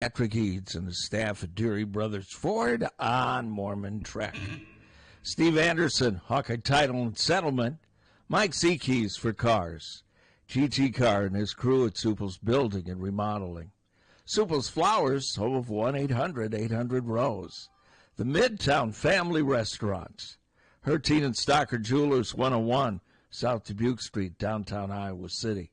Patrick Eads and the staff at Deary Brothers Ford on Mormon Trek. Steve Anderson, Hawkeye Title and Settlement. Mike Seakeys for Cars. GT Car and his crew at Supple's Building and Remodeling. Supple's Flowers, home of 1-800-800-ROSE. The Midtown Family Restaurants. Harty and Stocker Jewelers 101, South Dubuque Street, downtown Iowa City.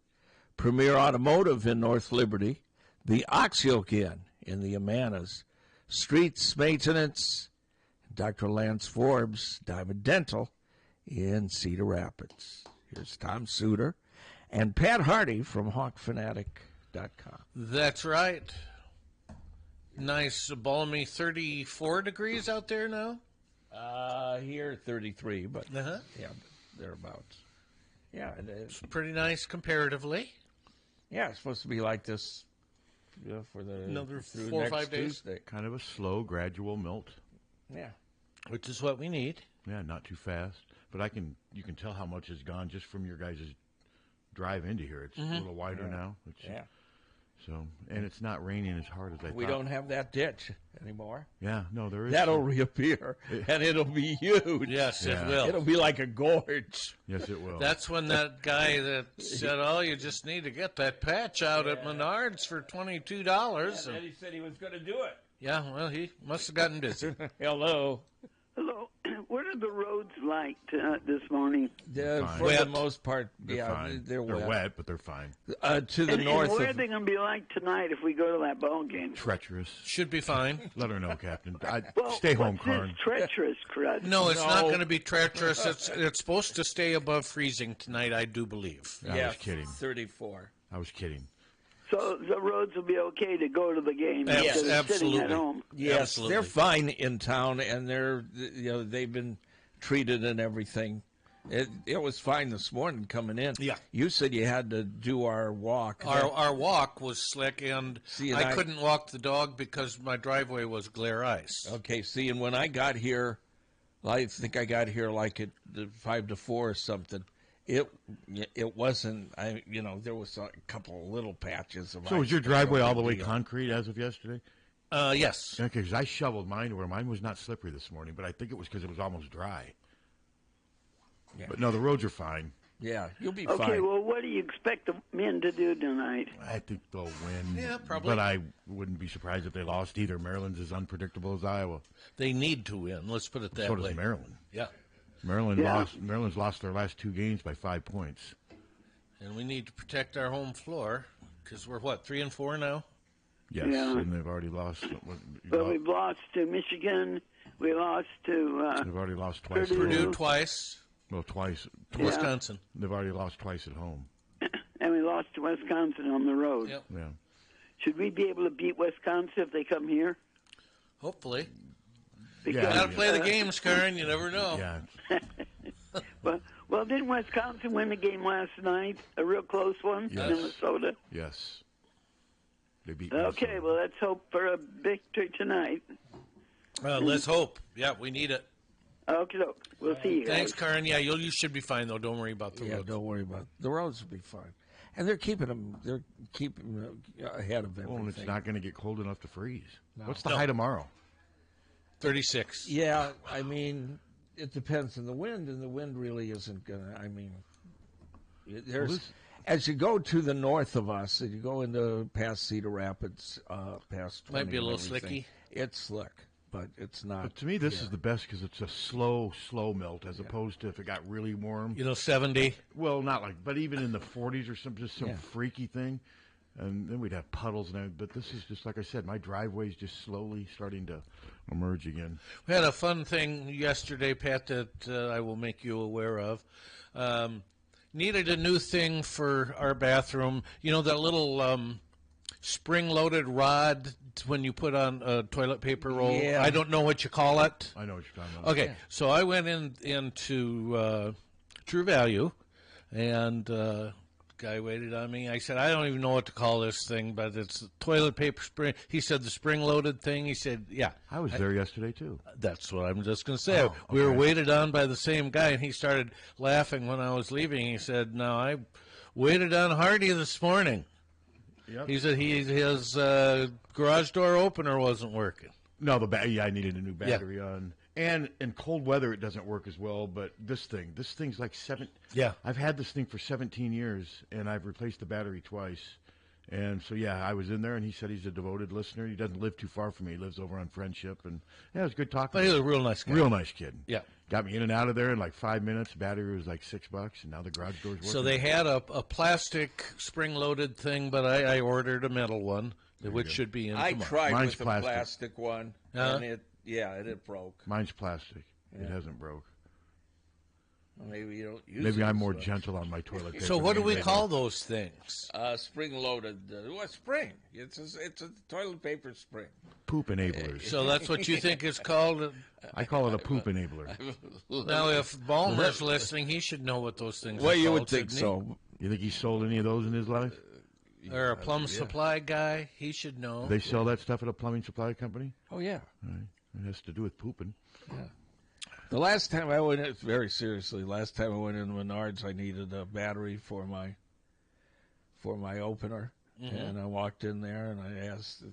Premier Automotive in North Liberty. The Oxyoke Inn in the Amanas. Streets Maintenance. Dr. Lance Forbes, Diamond Dental in Cedar Rapids. Here's Tom Suter and Pat Harty from HawkFanatic.com. That's right. Nice, balmy 34 degrees out there now? Here 33, but yeah, thereabouts. Yeah, it's pretty nice comparatively. Yeah, it's supposed to be like this for another 4 or 5 days. Tuesday. Kind of a slow, gradual melt. Yeah. Which is what we need. Yeah, not too fast. But you can tell how much has gone just from your guys' drive into here. It's a little wider now. So, and it's not raining as hard as I thought. We don't have that ditch anymore. Yeah, no, there is. That'll reappear, and it'll be huge. Yes, it will. It'll be like a gorge. Yes, it will. That's when that guy that said, "Oh, you just need to get that patch out at Menards for $22." And then he said he was going to do it. Yeah, well, he must have gotten busy. Hello. Hello. What are the roads like this morning? For the most part, fine. They're wet, but they're fine. To the north. And what are they going to be like tonight if we go to that ball game? Treacherous. Should be fine. Let her know, Captain. Stay home, Karn. Treacherous, crud. No, it's not going to be treacherous. It's supposed to stay above freezing tonight, I do believe. I was kidding. 34. I was kidding. So the roads will be okay to go to the game Yes, instead of absolutely. sitting at home. Yes, Absolutely. they're fine in town, and they've been treated and everything. It was fine this morning coming in. Yeah. You said you had to do our walk. Our walk was slick, and I couldn't walk the dog because my driveway was glare ice. Okay, see, and when I got here, I think I got here like at 5 to 4 or something. It wasn't. There was a couple of little patches of. So was your driveway all the way concrete as of yesterday? Yes. Okay, because I shoveled mine where mine was not slippery this morning, but I think it was because it was almost dry. Yeah. But no, the roads are fine. Yeah, you'll be fine. Okay, well, what do you expect the men to do tonight? I think they'll win. Yeah, probably. But I wouldn't be surprised if they lost either. Maryland's as unpredictable as Iowa. They need to win. Let's put it that way. So does Maryland. Yeah. Maryland's lost their last 2 games by 5 points. And we need to protect our home floor because we're, 3-4 now? Yes, and they've already lost. But we've lost to Michigan. We lost to... they've already lost twice. Purdue twice. Well, twice. Wisconsin. They've already lost twice at home. And we lost to Wisconsin on the road. Yep. Yeah. Should we be able to beat Wisconsin if they come here? Hopefully. Because, you got to play the games, Karen. You never know. Yeah. well, didn't Wisconsin win the game last night? A real close one in Minnesota? Yes. They beat Okay, Minnesota. well, let's hope for a victory tonight. Let's hope. Yeah, we need it. Okay, we'll see you guys. Thanks, Karen. Yeah, you should be fine, though. Don't worry about the roads. Don't worry about it. The roads will be fine. And they're keeping them ahead of everything. Well, it's not going to get cold enough to freeze. No. What's the high tomorrow? 36. Yeah, I mean, it depends on the wind, and the wind really isn't going to, there's... As you go to the north of us, and you go into past Cedar Rapids, past 20 might be a little slicky. It's slick, but it's not. But to me, this is the best because it's a slow melt as opposed to if it got really warm. 70. Well, not like, but even in the 40s or some freaky thing, and then we'd have puddles and everything. But this is just like I said, my driveway's just slowly starting to emerge again. We had a fun thing yesterday, Pat, that I will make you aware of. Needed a new thing for our bathroom. You know that little spring-loaded rod when you put on a toilet paper roll? Yeah. I don't know what you call it. I know what you're talking about. Okay, so I went into True Value, and guy waited on me. I said, I don't even know what to call this thing, but it's toilet paper spring. He said the spring-loaded thing. He said, yeah. I was there yesterday, too. That's what I'm just going to say. Oh, okay. We were waited on by the same guy, and he started laughing when I was leaving. He said, no, I waited on Harty this morning. Yep. He said his garage door opener wasn't working. No, I needed a new battery on. And in cold weather, it doesn't work as well. But this thing's like 7. Yeah. I've had this thing for 17 years, and I've replaced the battery twice. And so, I was in there, and he said he's a devoted listener. He doesn't live too far from me. He lives over on Friendship. And, it was good talking. But he's a real nice guy. Real nice kid. Yeah. Got me in and out of there in like 5 minutes. Battery was like $6, and now the garage door's working. So they had a plastic spring-loaded thing, but I ordered a metal one, which should be in I tomorrow. tried Mine's with the plastic. plastic one, and it broke. Mine's plastic. It hasn't broke. Well, maybe you don't use it. Maybe I'm as more much. gentle on my toilet paper. So what do we than call those things? Spring-loaded. Spring. It's a toilet paper spring. poop enablers. So that's what you think it's called? I call it a poop enabler. Now, if Ballmer's listening, he should know what those things are Well, you called, would think shouldn't so. You think he sold any of those in his life? he? Or a plum supply guy, he should know. Do they sell that stuff at a plumbing supply company? Oh, yeah. It has to do with pooping. The last time I went in, very seriously, last time I went in Menards, I needed a battery for my opener. Mm-hmm. And I walked in there and I asked,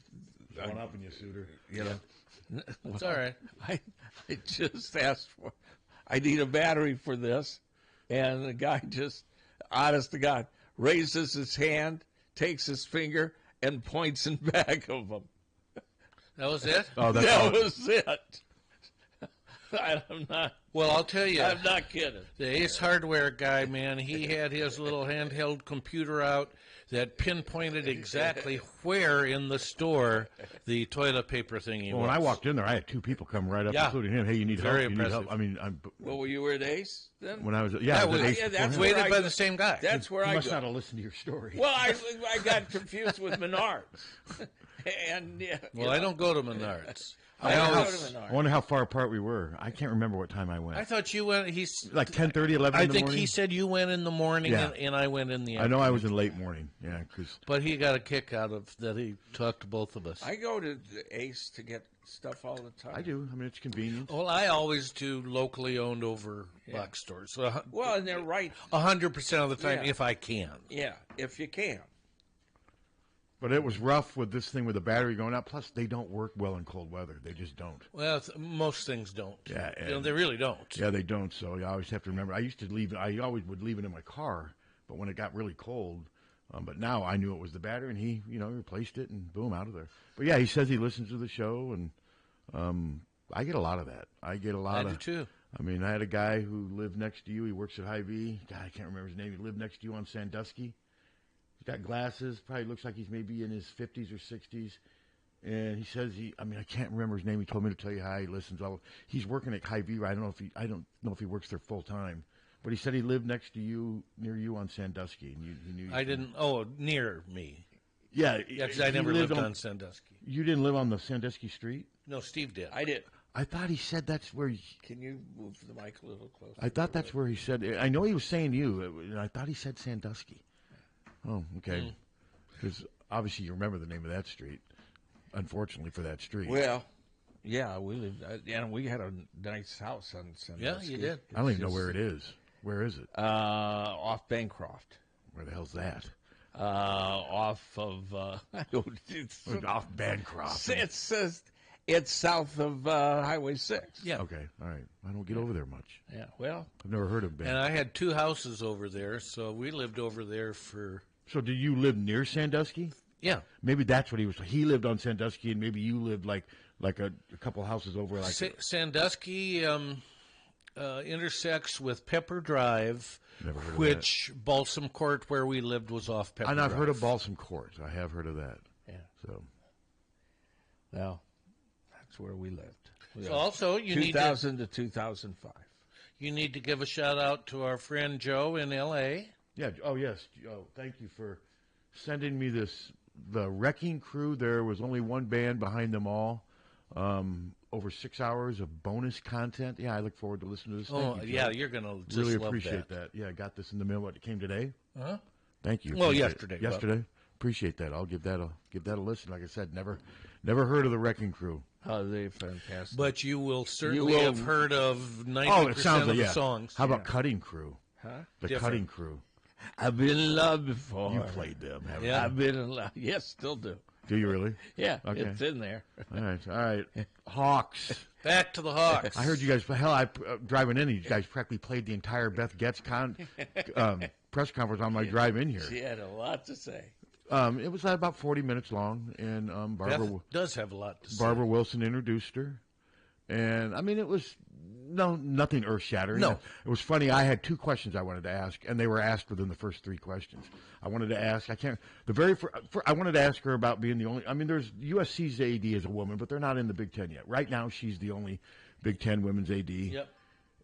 Going up in you, Suter. you know, It's all right. I just asked for, I need a battery for this. And the guy just, honest to God, raises his hand, takes his finger, and points in back of him. That was it? Oh, that's That all. was it. I'm not. Well, I'll tell you. I'm not kidding. The Ace Hardware guy, man, he had his little handheld computer out that pinpointed exactly where in the store the toilet paper thingy Well, was. when I walked in there, I had two people come right up, Yeah. including him. Hey, you need Very help? You need impressive. help? I mean, Well, you were at Ace then? when I was, That I was was- at Ace yeah, before that's him. where Weighted I by go. the same guy. That's where You I must go. not have listened to your story. Well, I got confused with Menards. And Well, I don't go to Menards. I I don't always- go to Menards. I wonder how far apart we were. I can't remember what time I went. I thought you went. He's. Like 10:30, 11 I in the think morning? he said you went in the morning, Yeah. and I went in the I afternoon. know I was in late morning. Yeah, because But he got a kick out of that. He talked to both of us. I go to Ace to get stuff all the time. I do. I mean, it's convenient. Well, I always do locally owned over box stores. So Well, and they're right. 100% of the time, Yeah. if I can. Yeah, if you can. But it was rough with this thing with the battery going out. Plus, they don't work well in cold weather. They just don't. Well, most things don't. Yeah, You know, and- they really don't. Yeah, they don't. So you always have to remember. I always would leave it in my car, but when it got really cold, but now I knew it was the battery, and he, replaced it, and boom, out of there. But yeah, he says he listens to the show, and I get a lot of that. I get a lot I of. do too. I mean, I had a guy who lived next to you. He works at Hy-Vee. God, I can't remember his name. He lived next to you on Sandusky. He's got glasses. Probably looks like he's maybe in his 50s or 60s. And he says I can't remember his name. He told me to tell you hi. He listens. He's working at Hy-Vee. I don't know if he works there full time. But he said he lived next to you, near you on Sandusky. And he knew you. I didn't. Oh, near me. Yeah. Yeah, because I he never lived on Sandusky. You didn't live on the Sandusky street? No, Steve did. I did. I thought he said that's where. Can you move the mic a little closer? I thought that's where he said. I know he was saying you. And I thought he said Sandusky. Oh, okay. Because obviously you remember the name of that street. Unfortunately for that street. Well, yeah, we lived, and we had a nice house on Sandusky. Yeah, you did. I don't even know where it is. Where is it? Off Bancroft. Where the hell's that? Off of, it's Off Bancroft. it's south of Highway 6. Yeah. Okay, all right. I don't get over there much. Yeah, well, I've never heard of And Bancroft. I had two houses over there, so we lived over there for. So did you live near Sandusky? Yeah. Maybe that's what he was. He lived on Sandusky, and maybe you lived like a couple houses over. Like Sandusky intersects with Pepper Drive, Never heard of which Balsam Court, where we lived, was off Pepper and Drive. I've heard of Balsam Court. I have heard of that. yeah. So Well, that's where we lived. So also, you need 2000 to 2005. to give a shout out to our friend Joe in L.A. yeah. Oh yes. Oh, thank you for sending me this. The Wrecking Crew. There was only one band behind them all. Over 6 hours of bonus content. Yeah, I look forward to listening to this. Oh, Thank you, yeah, Joe. you're going to just Really love appreciate that. Yeah, I got this in the mail. What, it came today? Uh-huh. Thank you. Well, Appreciate it. yesterday, but- Yesterday. Appreciate that. I'll give that a listen. Like I said, never heard of the Wrecking Crew. Oh, they're fantastic. But you will certainly You will- have heard of 90% Oh, it sounds of like the yeah. songs. How about Cutting Crew? Huh? The Different. Cutting Crew. I've been in love before. You played them, haven't Yeah. I've been in love. Yes, still do. you? Do you really? Yeah, Okay. it's in there. All right. Hawks. Back to the Hawks. I heard you guys. Hell, driving in, you guys practically played the entire Beth Getz press conference on my drive in here. She had a lot to say. It was about 40 minutes long, and Beth does have a lot to say. Barbara Wilson introduced her, and I mean, it was nothing earth shattering. No. It was funny. I had two questions I wanted to ask, and they were asked within the first three questions. I wanted to ask. I wanted to ask her about being the only. I mean, there's USC's AD is a woman, but they're not in the Big Ten yet. Right now, she's the only Big Ten women's AD. Yep.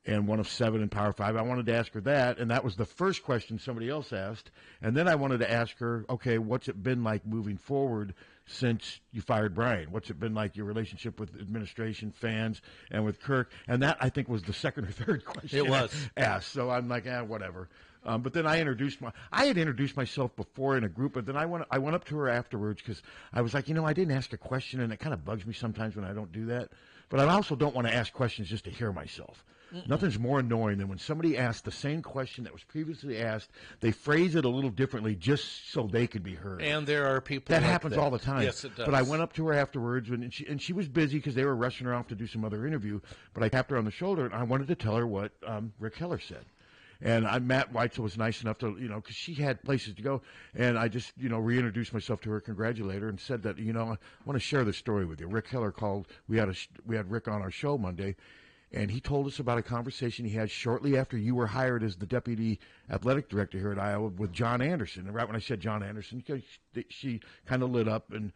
And one of 7 in Power 5. I wanted to ask her that, and that was the first question somebody else asked. And then I wanted to ask her, okay, what's it been like moving forward since you fired Brian? What's it been like, your relationship with administration, fans, and with Kirk? And that, I think, was the second or third question It was. asked. So I'm like, whatever. But then I had introduced myself before in a group, but then I went up to her afterwards because I was like, I didn't ask a question, and it kind of bugs me sometimes when I don't do that. But I also don't want to ask questions just to hear myself. Nothing's more annoying than when somebody asks the same question that was previously asked, they phrase it a little differently just so they could be heard. And there are people That like happens all the time. Yes, it does. But I went up to her afterwards, and she was busy because they were rushing her off to do some other interview. But I tapped her on the shoulder, and I wanted to tell her what Rick Heller said. And Matt Weitzel was nice enough to, because she had places to go. And I just, reintroduced myself to her, congratulated her, and said that, I want to share this story with you. Rick Heller called. We had Rick on our show Monday. And he told us about a conversation he had shortly after you were hired as the deputy athletic director here at Iowa with John Anderson. And right when I said John Anderson, she kind of lit up. And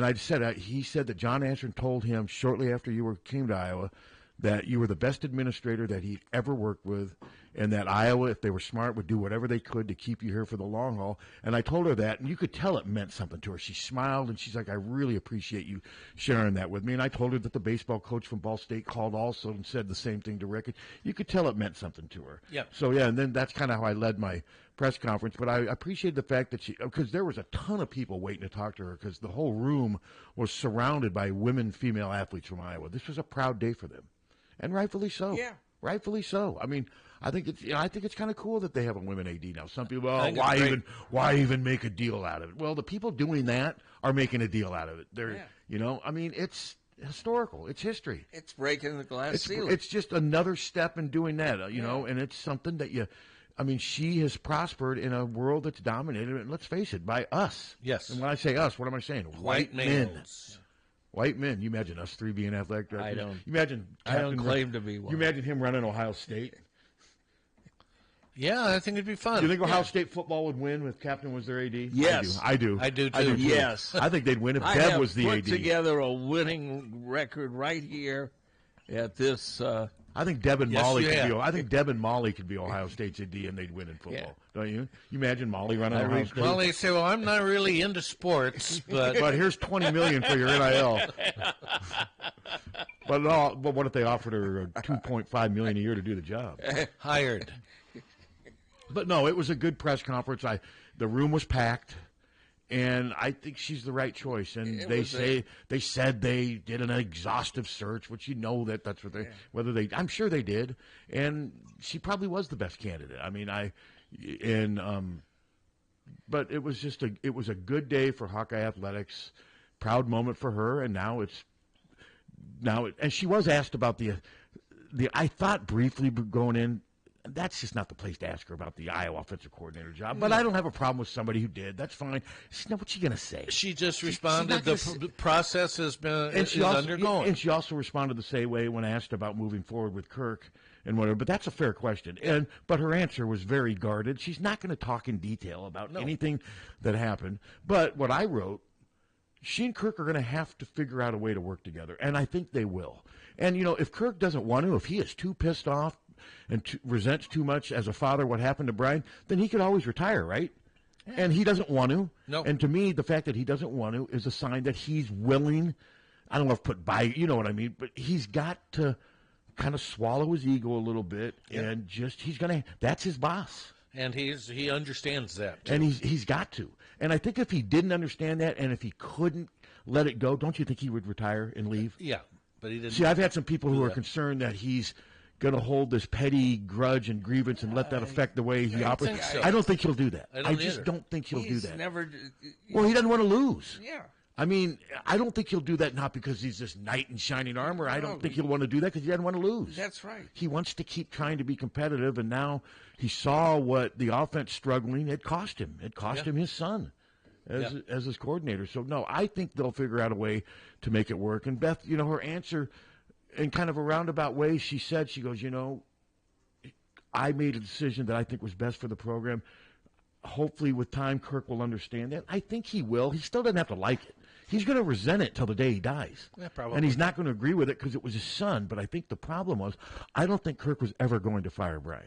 I said, he said that John Anderson told him shortly after you came to Iowa that you were the best administrator that he'd ever worked with, and that Iowa, if they were smart, would do whatever they could to keep you here for the long haul. And I told her that, and you could tell it meant something to her. She smiled, and she's like, I really appreciate you sharing that with me. And I told her that the baseball coach from Ball State called also and said the same thing to Rick. And you could tell it meant something to her. Yep. So, yeah, and then that's kind of how I led my press conference. But I appreciate the fact that because there was a ton of people waiting to talk to her because the whole room was surrounded by female athletes from Iowa. This was a proud day for them. And rightfully so. Yeah. Rightfully so. I mean, I think it's kind of cool that they have a women AD now. Some people, why even make a deal out of it? Well, the people doing that are making a deal out of it. I mean, it's historical. It's history. It's breaking the glass ceiling. It's just another step in doing that, and it's something that she has prospered in a world that's dominated, and let's face it, by us. Yes. And when I say us, what am I saying? White males. White men. You imagine us three being athletic directors? I don't. You imagine. I don't claim to be one. You imagine him running Ohio State? Yeah, I think it'd be fun. Do you think Ohio State football would win if Captain was their AD? Yes. I do. I do too. Yes. I think they'd win if I Deb have was the put AD. together a winning record right here at this. I think Deb and Yes, Molly you could have. be. I think Deb and Molly could be Ohio State's AD, and they'd win in football. Don't you? You imagine Molly running Ohio State? Well, they say, well, I'm not really into sports, but But here's $20 million for your NIL. But what if they offered her $2.5 million a year to do the job? hired. But no, it was a good press conference. The room was packed, and I think she's the right choice. And they said they did an exhaustive search, which that's what I'm sure they did, and she probably was the best candidate. I mean, but it was it was a good day for Hawkeye athletics, proud moment for her, and and she was asked about I thought briefly going in. That's just not the place to ask her about the Iowa offensive coordinator job. But I don't have a problem with somebody who did. That's fine. What's she going to say? She just responded. The process has been undergoing. And she also responded the same way when asked about moving forward with Kirk and whatever. But that's a fair question. But her answer was very guarded. She's not going to talk in detail about anything that happened. But what I wrote, she and Kirk are going to have to figure out a way to work together. And I think they will. And, if Kirk doesn't want to, if he is too pissed off, and resents too much as a father what happened to Brian, then he could always retire, right? Yeah. And he doesn't want to. No. And to me, the fact that he doesn't want to is a sign that he's willing. I don't know if put by, you know what I mean, but he's got to kind of swallow his ego a little bit and that's his boss. And he understands that too. And he's got to. And I think if he didn't understand that and if he couldn't let it go, don't you think he would retire and leave? Yeah, but he didn't. See, I've had some people who are concerned that he's going to hold this petty grudge and grievance and let that affect the way he operates. think so. I don't think he'll do that. I just either. don't think he'll do He's that. never. Well, he doesn't want to lose. Yeah. I mean, I don't think he'll do that not because he's this knight in shining armor. I don't think he'll want to do that because he doesn't want to lose. That's right. He wants to keep trying to be competitive, and now he saw what the offense struggling. It cost him. It cost him his son as his coordinator. So, no, I think they'll figure out a way to make it work. And Beth, her answer in kind of a roundabout way, she goes, I made a decision that I think was best for the program. Hopefully with time, Kirk will understand that. I think he will. He still doesn't have to like it. He's going to resent it till the day he dies. Yeah, probably. And he's not going to agree with it because it was his son. But I think the problem was, I don't think Kirk was ever going to fire Brian.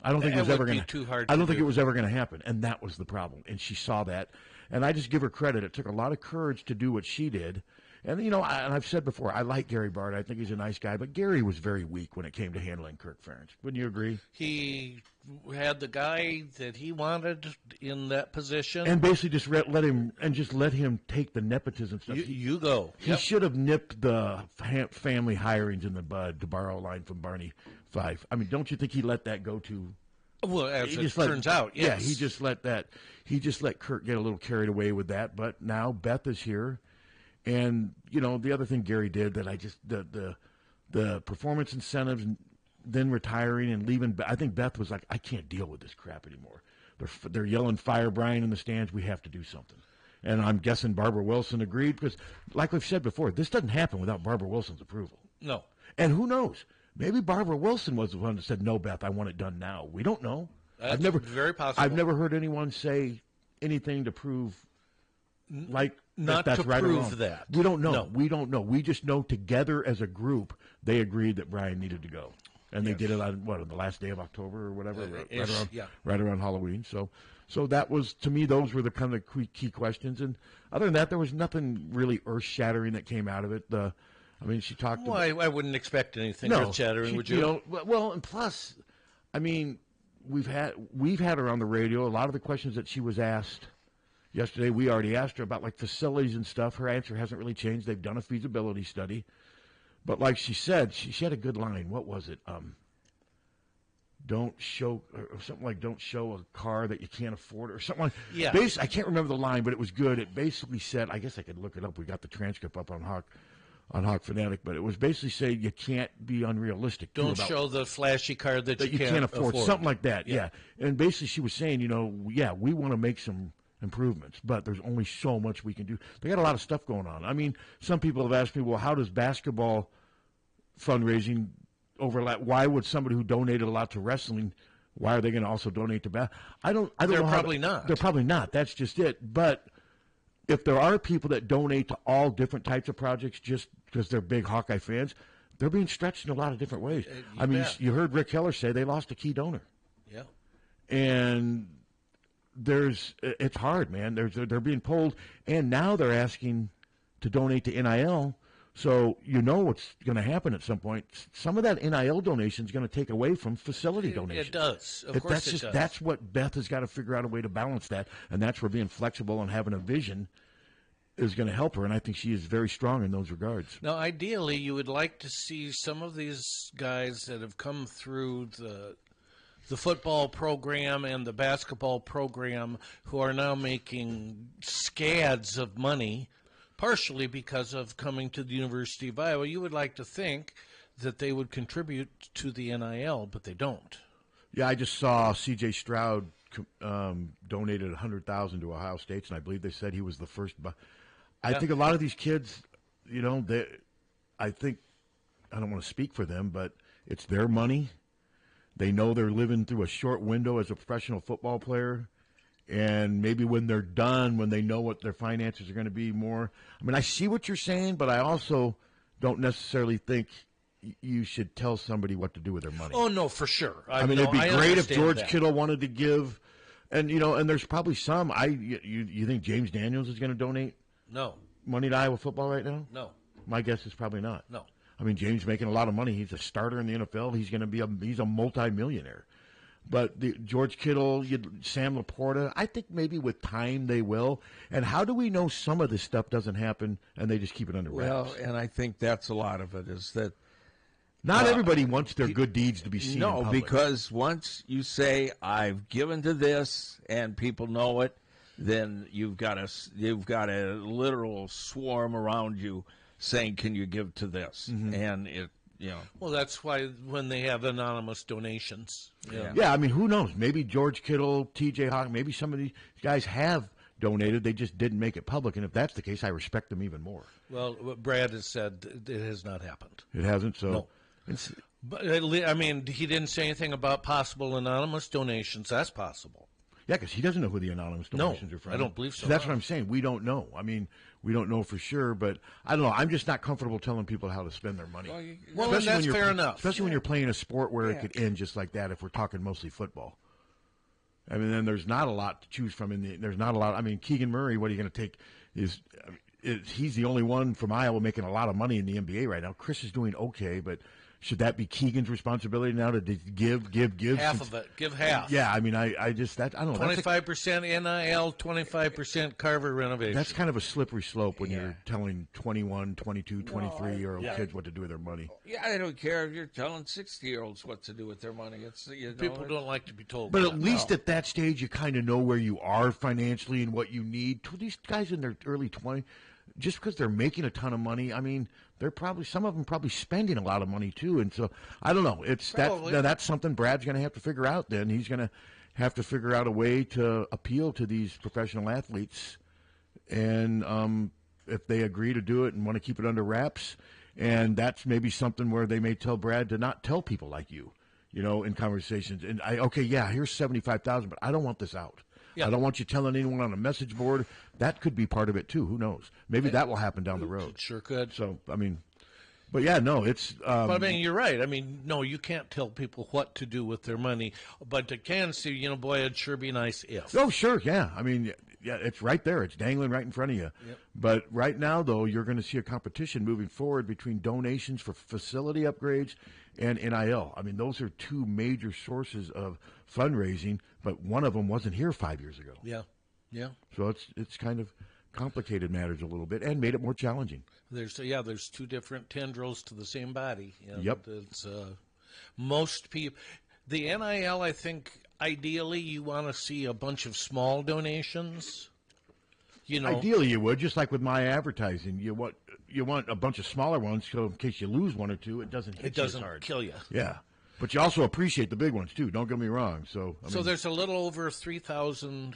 I don't think it was ever going to. I don't think it was ever going to happen, and that was the problem. And she saw that, and I just give her credit. It took a lot of courage to do what she did. And and I've said before, I like Gary Bart. I think he's a nice guy, but Gary was very weak when it came to handling Kirk Ferentz. Wouldn't you agree? He had the guy that he wanted in that position, and basically just let him take the nepotism stuff. You go. He should have nipped the family hirings in the bud, to borrow a line from Barney Fife. I mean, don't you think he let that go too? Well, as it turns out, yes. Yeah, he just let Kirk get a little carried away with that. But now Beth is here, and the other thing Gary did that the performance incentives, then retiring and leaving. I think Beth was like, I can't deal with this crap anymore. They're yelling fire Brian in the stands. We have to do something. And I'm guessing Barbara Wilson agreed because, like we've said before, this doesn't happen without Barbara Wilson's approval. No. And who knows? Maybe Barbara Wilson was the one that said, no, Beth, I want it done now. We don't know. That's very possible. I've never heard anyone say anything to prove not that's to right prove or wrong. that. We don't know. No. We don't know. We just know together as a group they agreed that Brian needed to go. And they did it on the last day of October or whatever, right around Halloween. So that was, to me, those were the kind of key questions. And other than that, there was nothing really earth-shattering that came out of it. She talked about... Well, I wouldn't expect anything earth-shattering, would you? And plus, we've had her on the radio. A lot of the questions that she was asked yesterday, we already asked her about, like, facilities and stuff. Her answer hasn't really changed. They've done a feasibility study. But like she said, she had a good line. What was it? Don't show, or something like, don't show a car that you can't afford, or something like. Yeah. I can't remember the line, but it was good. It basically said, I guess I could look it up. We got the transcript up on Hawk Fanatic, but it was basically saying you can't be unrealistic. Don't show the flashy car that you can't afford. Something like that, yeah. And basically she was saying, we want to make some improvements, but there's only so much we can do. They got a lot of stuff going on. Some people have asked me, well, how does basketball fundraising overlap? Why would somebody who donated a lot to wrestling, why are they going to also donate to basketball? I don't They're know. Probably not. They're probably not. That's just it. But if there are people that donate to all different types of projects just because they're big Hawkeye fans, they're being stretched in a lot of different ways. You heard Rick Keller say they lost a key donor. Yeah. And it's hard, man. They're being pulled, and now they're asking to donate to NIL. So what's going to happen at some point. Some of that NIL donation is going to take away from facility donations. It does. Of course it does. That's what Beth has got to figure out a way to balance that, and that's where being flexible and having a vision is going to help her, and I think she is very strong in those regards. Now, ideally, you would like to see some of these guys that have come through the football program and the basketball program who are now making scads of money, partially because of coming to the University of Iowa. You would like to think that they would contribute to the NIL, but they don't. Yeah, I just saw C.J. Stroud donated $100,000 to Ohio State, and I believe they said he was the first. I think a lot of these kids, I think, I don't want to speak for them, but it's their money. They know they're living through a short window as a professional football player. And maybe when they're done, when they know what their finances are going to be more. I see what you're saying, but I also don't necessarily think you should tell somebody what to do with their money. Oh, no, for sure. It'd be great if George Kittle wanted to give. And, and there's probably some. You think James Daniels is going to donate? No. Money to Iowa football right now? No. My guess is probably not. No. James making a lot of money. He's a starter in the NFL. He's going to be he's a multi-millionaire. But George Kittle, Sam Laporta, I think maybe with time they will. And how do we know some of this stuff doesn't happen and they just keep it under wraps? Well, and I think that's a lot of it is that Not everybody wants their good deeds to be seen in No, public. because once you say I've given to this and people know it, then you've got a literal swarm around you saying, "Can you give to this?" Mm-hmm. And it, Well, that's why when they have anonymous donations. Yeah, I mean, who knows? Maybe George Kittle, T.J. Hawkeye, maybe some of these guys have donated. They just didn't make it public. And if that's the case, I respect them even more. Well, what Brad has said, it has not happened. It hasn't, so. No. But I mean, he didn't say anything about possible anonymous donations. That's possible. Yeah, because he doesn't know who the anonymous donations are from. I don't believe so. That's what I'm saying. We don't know. I mean, we don't know for sure, but I don't know. I'm just not comfortable telling people how to spend their money. Well, and that's fair enough. Especially when you're playing a sport where it could end just like that if we're talking mostly football. I mean, then there's not a lot to choose from. There's not a lot. I mean, Keegan Murray, what are you going to take? He's the only one from Iowa making a lot of money in the NBA right now. Chris is doing okay, but should that be Keegan's responsibility now to give? Half of it. Give half. Yeah, I mean, I just I don't know. 25% NIL, 25% Carver renovation. That's kind of a slippery slope when you're telling 21, 22, 23-year-old kids what to do with their money. Yeah, I don't care if you're telling 60-year-olds what to do with their money. People don't like to be told. But at least at that stage, you kind of know where you are financially and what you need. These guys in their early 20s, just because they're making a ton of money, I mean, they're probably, some of them probably spending a lot of money too. And so I don't know. That's something Brad's going to have to figure out. Then he's going to have to figure out a way to appeal to these professional athletes, and if they agree to do it and want to keep it under wraps, and that's maybe something where they may tell Brad to not tell people like you, in conversations. And here's $75,000, but I don't want this out. Yeah. I don't want you telling anyone on a message board. That could be part of it, too. Who knows? Maybe that will happen down the road. It sure could. So, I mean, but yeah, no, it's... but I mean, you're right. I mean, no, you can't tell people what to do with their money. But you can see, boy, it'd sure be nice if. Oh, sure, yeah. I mean, yeah, it's right there. It's dangling right in front of you. Yep. But right now, though, you're going to see a competition moving forward between donations for facility upgrades and NIL. I mean, those are two major sources of fundraising, but one of them wasn't here 5 years ago. Yeah, yeah. So it's kind of complicated matters a little bit and made it more challenging. There's two different tendrils to the same body. Yep. It's most people. The NIL, I think, ideally, you want to see a bunch of small donations. Ideally, you would, just like with my advertising. You want a bunch of smaller ones, so in case you lose one or two, it doesn't hit you as hard. It doesn't kill you. Yeah. But you also appreciate the big ones, too. Don't get me wrong. So there's a little over 3,000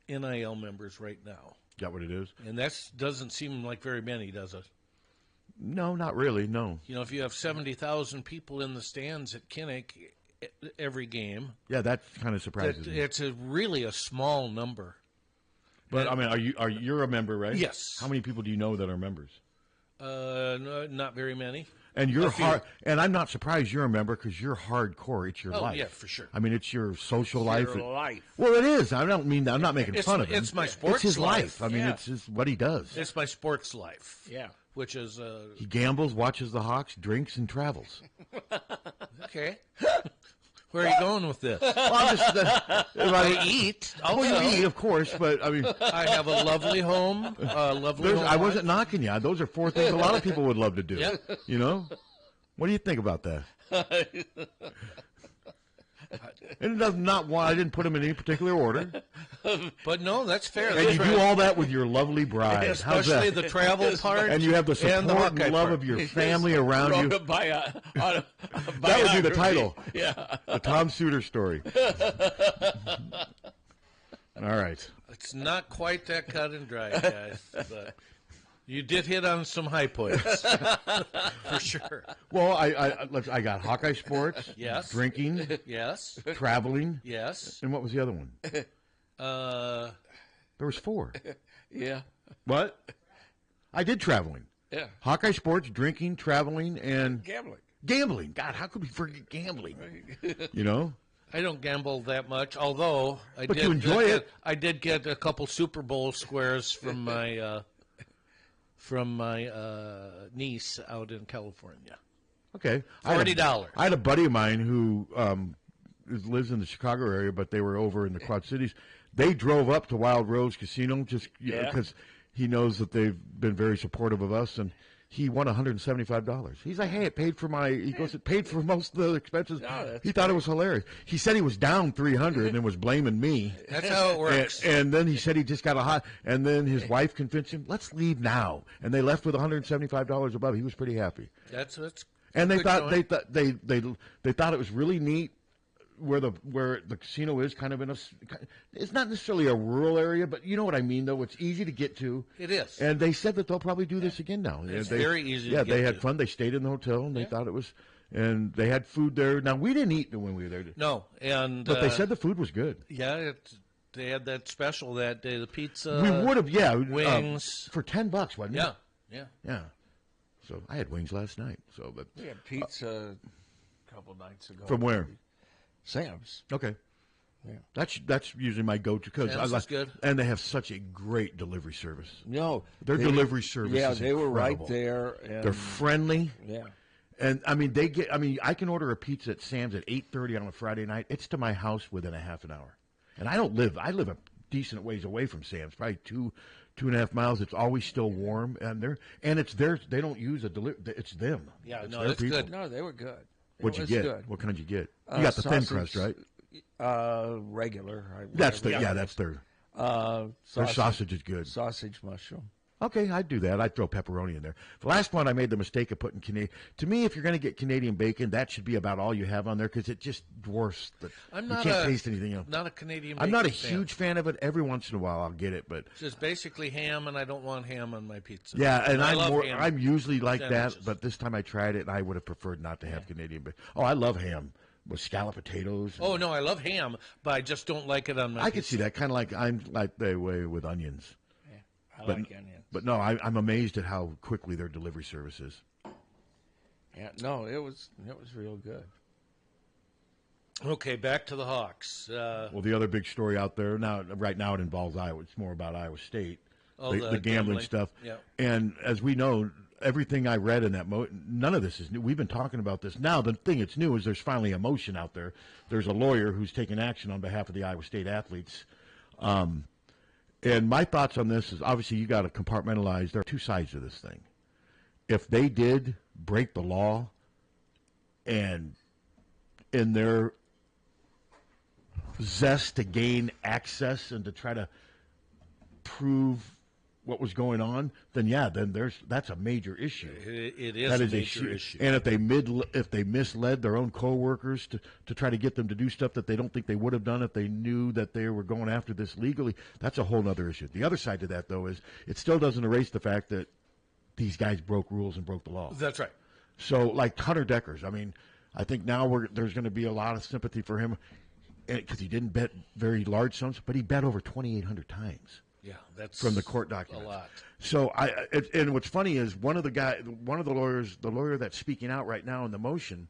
NIL members right now. Is that what it is? And that doesn't seem like very many, does it? No, not really, no. If you have 70,000 people in the stands at Kinnick every game. Yeah, that kind of surprises me. It's really a small number. But, I mean, you're a member, right? Yes. How many people do you know that are members? No, not very many. And you're hard, and I'm not surprised you're a member because you're hardcore. It's your life. Yeah, for sure. I mean, it's your social life. Your life. Well, it is. I don't mean that. I'm not making fun of him. It's my sports It's his life. life. I mean, it's what he does. It's my sports life. Yeah. Which is he gambles, watches the Hawks, drinks, and travels. Okay. Where are you going with this? Well, I'm just, I eat. Well, you eat, of course, but I mean, I have a lovely home. I wasn't knocking you. Those are four things a lot of people would love to do. Yeah. What do you think about that? And it does not why I didn't put them in any particular order. But no, that's fair. And you do all that with your lovely bride. Especially the travel part. And you have the support and love of your family around you. That would be the title. Yeah. The Tom Suter story. All right. It's not quite that cut and dry, guys. But you did hit on some high points. For sure. Well, I got Hawkeye sports. Yes. Drinking. Yes. Traveling. Yes. And what was the other one? There was four. Yeah. What? I did traveling. Yeah. Hawkeye sports, drinking, traveling, and Gambling. God, how could we forget gambling? I don't gamble that much, although you enjoy it. I did get a couple Super Bowl squares from my niece out in California. Okay. $40. I had a buddy of mine who lives in the Chicago area, but they were over in the Quad Cities. They drove up to Wild Rose Casino just because he knows that they've been very supportive of us, and he won $175. He's like, hey, it paid for it paid for most of the expenses. He thought it was hilarious. He said he was down 300 and was blaming me. That's how it works. And then he said he just got a hot, and then his wife convinced him, let's leave now. And they left with $175 above. He was pretty happy. That's and they thought they thought it was really neat where the casino is kind of in it's not necessarily a rural area, but you know what I mean, though. It's easy to get to. It is. And they said that they'll probably do this again now. It's very easy to get they had to. fun. They stayed in the hotel, and they thought it was, and they had food there. Now, we didn't eat when we were there. No, but they said the food was good. Yeah, they had that special that day, the pizza. We would have, wings. For $10, wasn't it? Yeah. So I had wings last night. So, but We had pizza a couple nights ago. From where? Sam's. Okay. Yeah. That's usually my go-to because Sam's is good. And they have such a great delivery service. No, Their delivery service. Yeah, is they were incredible. right there. And, They're friendly. Yeah. And I mean, I can order a pizza at Sam's at 8:30 on a Friday night. It's to my house within a half an hour. And I live a decent ways away from Sam's, probably 2.5 miles. It's always still warm, and it's theirs. They don't use a delivery. It's them. Yeah, it's no, their that's people. good. No, they were good. What'd you get? Good. What kind did you get? You got the thin sausage, crust, right? Regular. That's whatever. that's their Sausage, sausage is good. sausage mushroom. Okay, I'd do that. I'd throw pepperoni in there. The last one, I made the mistake of putting Canadian. To me, if you're going to get Canadian bacon, that should be about all you have on there because it just dwarfs. You can't taste anything else. Not a Canadian. I'm not a fan. huge fan of it. Every once in a while, I'll get it, but It's just basically ham, and I don't want ham on my pizza. yeah, and I love ham I'm usually like sandwiches. that. But this time I tried it, and I would have preferred not to have Canadian bacon. Oh, I love ham with scalloped potatoes. Oh no, I love ham, but I just don't like it on my. I pizza. can see that. Kind of like I'm like the way with onions. I But- like onions. But no, I'm amazed at how quickly their delivery service is. Yeah, no, it was real good. Okay, back to the Hawks. Well, the other big story out there right now, it involves Iowa. It's more about Iowa State, the gambling stuff. Yeah. And as we know, everything I read in that, none of this is new. We've been talking about this. Now, the thing that's new is there's finally a motion out there. There's a lawyer who's taking action on behalf of the Iowa State athletes. And my thoughts on this is obviously you got to compartmentalize. There are two sides to this thing. If they did break the law and in their zest to gain access and to try to prove what was going on, then that's a major issue. It is That a is major issue. And if they misled their own coworkers to try to get them to do stuff that they don't think they would have done if they knew that they were going after this legally, that's a whole other issue. The other side to that, though, is it still doesn't erase the fact that these guys broke rules and broke the law. That's right. So, like Hunter Deckers, I mean, I think now there's going to be a lot of sympathy for him because he didn't bet very large sums, but he bet over 2,800 times. Yeah, that's From the court documents. a lot. So and what's funny is one of the lawyers, the lawyer that's speaking out right now in the motion,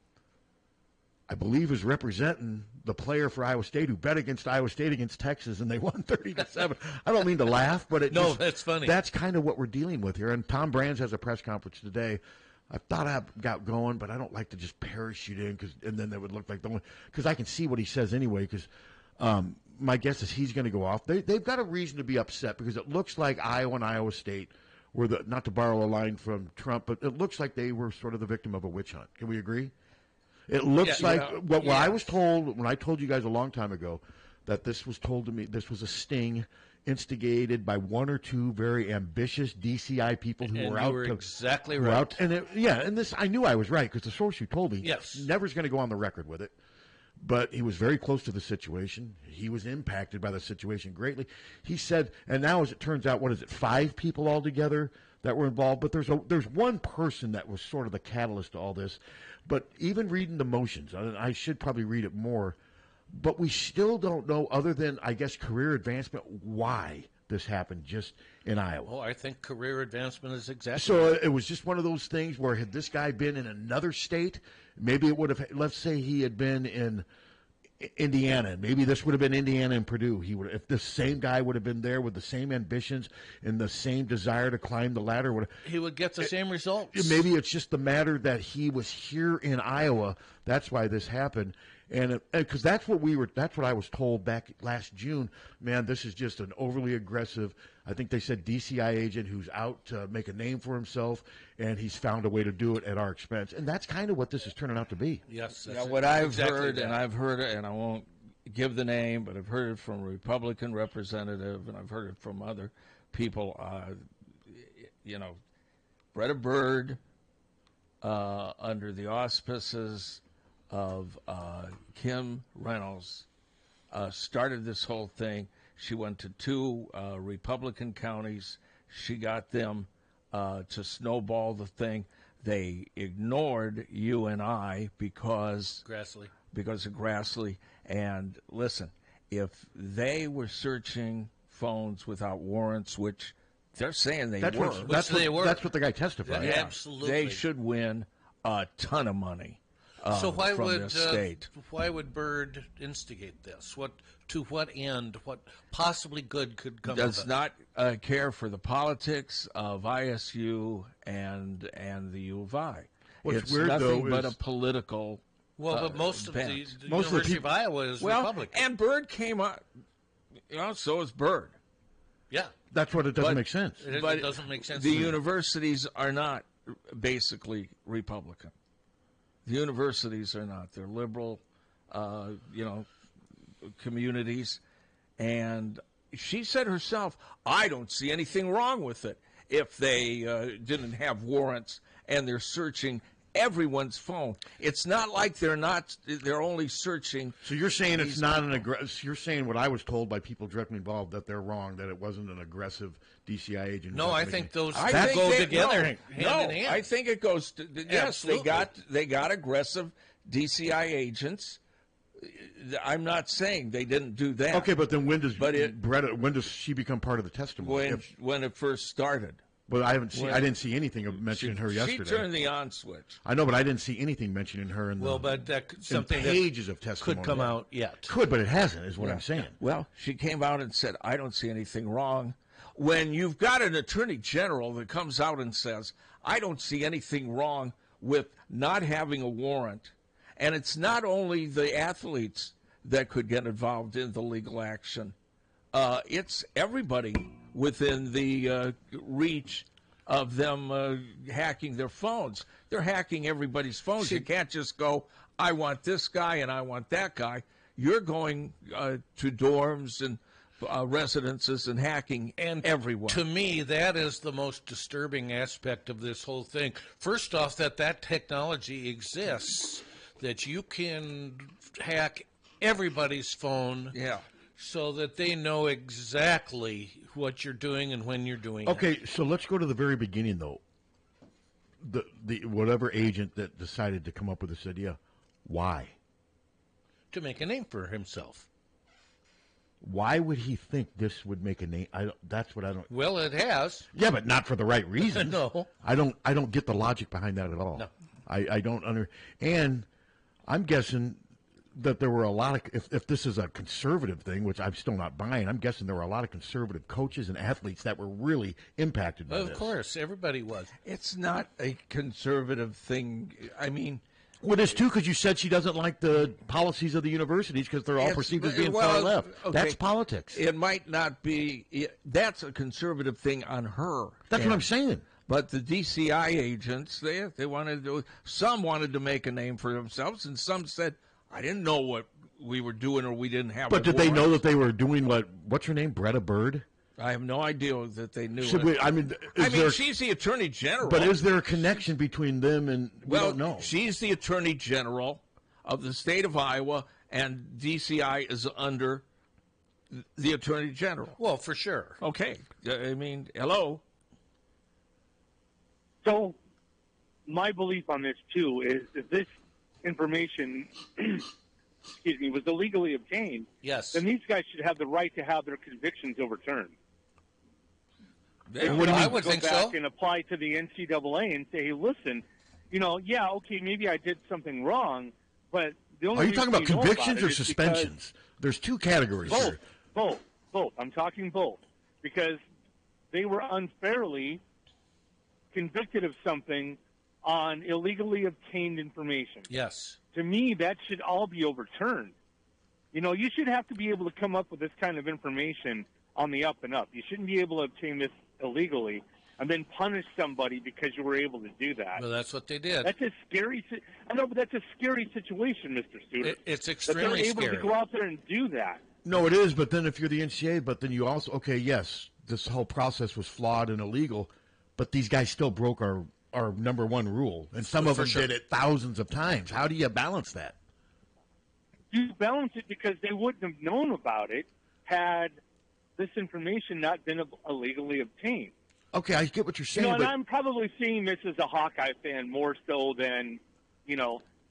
I believe is representing the player for Iowa State who bet against Iowa State against Texas and they won 30-7. I don't mean to laugh, but that's funny. That's kind of what we're dealing with here. And Tom Brands has a press conference today. I thought I got going, but I don't like to just parachute in and then that would look like the one because I can see what he says anyway because. My guess is he's going to go off. They've got a reason to be upset because it looks like Iowa and Iowa State were not to borrow a line from Trump, but it looks like they were sort of the victim of a witch hunt. Can we agree? It looks what I was told when I told you guys a long time ago that this was told to me, this was a sting instigated by one or two very ambitious DCI people who And were you out. were exactly who were right. out, and this I knew I was right because the source who told me never's going to go on the record with it. But he was very close to the situation. He was impacted by the situation greatly. He said, and now as it turns out, 5 people altogether that were involved? But there's one person that was sort of the catalyst to all this. But even reading the motions, I should probably read it more, but we still don't know, other than, I guess, career advancement, why this happened just in Iowa. Oh, I think career advancement is exactly So it was just one of those things where had this guy been in another state, maybe it would have, let's say he had been in Indiana, maybe this would have been Indiana and Purdue. If the same guy would have been there with the same ambitions and the same desire to climb the ladder, he would get the same results. Maybe it's just the matter that he was here in Iowa. That's why this happened. And because that's what I was told back last June. Man, this is just an overly aggressive, I think they said DCI agent who's out to make a name for himself, and he's found a way to do it at our expense. And that's kind of what this is turning out to be. Yes. Yeah, what I've heard, and I've heard it, and I won't give the name, but I've heard it from a Republican representative, and I've heard it from other people. Greta Bird, under the auspices of Kim Reynolds, started this whole thing. She went to 2 Republican counties. She got them to snowball the thing. They ignored you and I because of Grassley. And listen, if they were searching phones without warrants, which they're saying they were. That's what the guy testified. Yeah, absolutely. They should win a ton of money. So why from would this state. Why would Byrd instigate this? To what end? What possibly good could come of it? Does not care for the politics of ISU and the U of I. It's weird, nothing though, but is- a political. But most of the bent. University of Iowa is Republican. And Byrd came up. So is Byrd. Yeah, That's what it doesn't make sense. it But doesn't make sense. The to me. universities are not basically Republican. The universities are not. They're liberal, communities. And she said herself, I don't see anything wrong with it if they didn't have warrants and they're searching everyone's phone. It's not like they're only searching. So you're saying it's not an aggressive. You're saying what I was told by people directly involved, that they're wrong, that it wasn't an aggressive DCI agent. No, I think those I that think go they- together no, hand in hand. I think it goes to yes. Absolutely. They got aggressive DCI agents. I'm not saying they didn't do that. Okay, but then when does But when does she become part of the testimony? when it first started. But I didn't see anything of mentioning her yesterday. She turned the on switch. I know, but I didn't see anything mentioning her in the but something pages that of testimony could come out yet. Could, but it hasn't, is what I'm saying. Well, she came out and said, I don't see anything wrong. When you've got an attorney general that comes out and says, I don't see anything wrong with not having a warrant, and it's not only the athletes that could get involved in the legal action, it's everybody within the reach of them hacking their phones. They're hacking everybody's phones. You can't just go, I want this guy and I want that guy. You're going to dorms and residences and hacking everyone. To me, that is the most disturbing aspect of this whole thing. First off, that technology exists, that you can hack everybody's phone. Yeah. So that they know exactly what you're doing and when you're doing it. Okay, so let's go to the very beginning, though. The whatever agent that decided to come up with this idea, why? To make a name for himself. Why would he think this would make a name? That's what I don't. Well, it has. Yeah, but not for the right reasons. No. I don't get the logic behind that at all. No. I don't and I'm guessing that there were a lot of, if this is a conservative thing, which I'm still not buying, I'm guessing there were a lot of conservative coaches and athletes that were really impacted by this. Of course, everybody was. It's not a conservative thing. I mean, well, it is too, because you said she doesn't like the policies of the universities because they're all perceived as being far left. Okay. That's politics. It might not be. That's a conservative thing on her. That's what I'm saying. But the DCI agents, they wanted to. Some wanted to make a name for themselves, and some said, "I didn't know what we were doing, or we didn't have." But did they know that they were doing what's her name, Greta Bird? I have no idea that they knew. She's the attorney general. But is there a connection between them and we don't know? She's the attorney general of the state of Iowa, and DCI is under the attorney general. Well, for sure. Okay. I mean, hello. So, my belief on this, too, is that this information, was illegally obtained, yes, then these guys should have the right to have their convictions overturned. I would go think back so. and apply to the NCAA and say, hey, listen, okay, maybe I did something wrong, but the only Are you talking about reason convictions know about or it is suspensions? There's two categories here. Both. I'm talking both. Because they were unfairly convicted of something on illegally obtained information. Yes. To me, that should all be overturned. You know, you should have to be able to come up with this kind of information on the up and up. You shouldn't be able to obtain this illegally and then punish somebody because you were able to do that. Well, that's what they did. That's a scary. I know, but that's a scary situation, Mr. Suter. It's that extremely they're able scary. to go out there and do that. No, it is. But then if you're the NCAA, but then you also yes, this whole process was flawed and illegal, but these guys still broke our number one rule, and some of them did it thousands of times. How do you balance that? You balance it because they wouldn't have known about it had this information not been illegally obtained. Okay, I get what you're saying. You know, and but I'm probably seeing this as a Hawkeye fan more so than,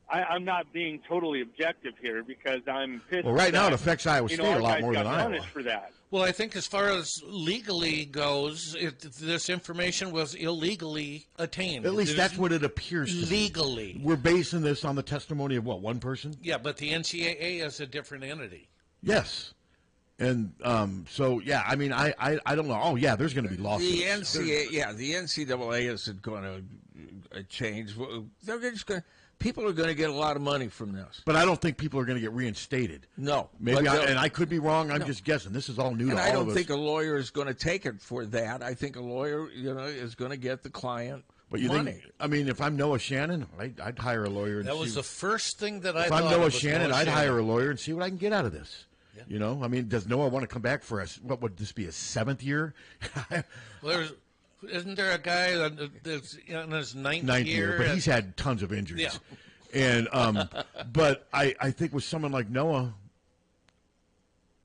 I'm not being totally objective here because I'm pissed. Well, right now it affects Iowa State a lot more than Iowa. Punished for that. Well, I think as far as legally goes, this information was illegally attained. At least that's what it appears to legally. be. We're basing this on the testimony of what, one person? Yeah, but the NCAA is a different entity. Yes. And so, yeah, I mean, I don't know. Oh, yeah, there's going to be lawsuits. The NCAA isn't going to change. They're just going. People are going to get a lot of money from this. But I don't think people are going to get reinstated. No. Maybe, and I could be wrong. I'm just guessing. This is all new to all of us. I don't think a lawyer is going to take it for that. I think a lawyer, is going to get the client money. Think, I mean, if I'm Noah Shannon, I'd hire a lawyer. That was the first thing that I thought. If I'm Noah Shannon, I'd hire a lawyer and see what I can get out of this. Yeah. I mean, does Noah want to come back for what would this be, a 7th year? Well, isn't there a guy that's in his ninth year? But he's had tons of injuries. Yeah. And but I think with someone like Noah,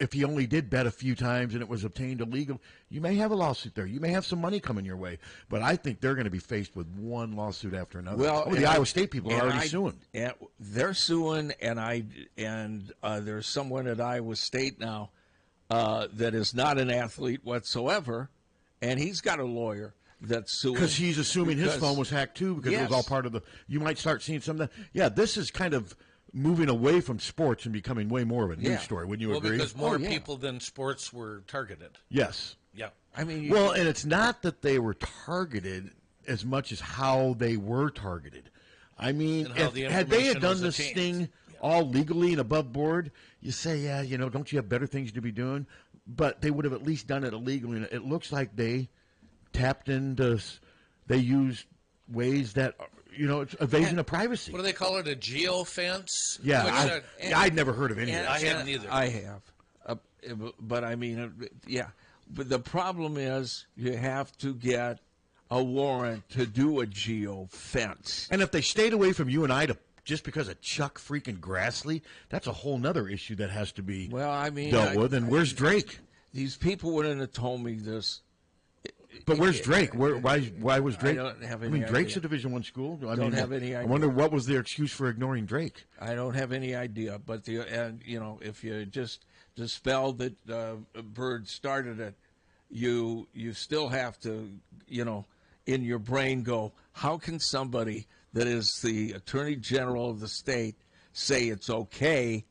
if he only did bet a few times and it was obtained illegal, you may have a lawsuit there. You may have some money coming your way. But I think they're going to be faced with one lawsuit after another. Well, the Iowa State people are already suing. And they're suing, and there's someone at Iowa State now that is not an athlete whatsoever, and he's got a lawyer that's suing. Because he's assuming his phone was hacked, too, because it was all part of the – you might start seeing some of that. Yeah, this is kind of – moving away from sports and becoming way more of a news story. Wouldn't you agree? Because more people than sports were targeted. Yes. Yeah. I mean, and it's not that they were targeted as much as how they were targeted. I mean, had they done this thing all legally and above board, you say, don't you have better things to be doing? But they would have at least done it illegally. And it looks like they tapped into, they used ways that it's evasion of privacy. What do they call it? A geofence? Yeah, I'd never heard of any of that. I hadn't either. I have. But I mean, But the problem is you have to get a warrant to do a geofence. And if they stayed away from you and I just because of Chuck freaking Grassley, that's a whole nother issue that has to be dealt with. And where's Drake? These people wouldn't have told me this. But where's Drake? Why was Drake? I don't have any idea. Drake's a Division I school. I don't have any idea. I wonder what was their excuse for ignoring Drake. I don't have any idea. But if you just dispel that Bird started it, you still have to, in your brain go, how can somebody that is the Attorney General of the state say it's okay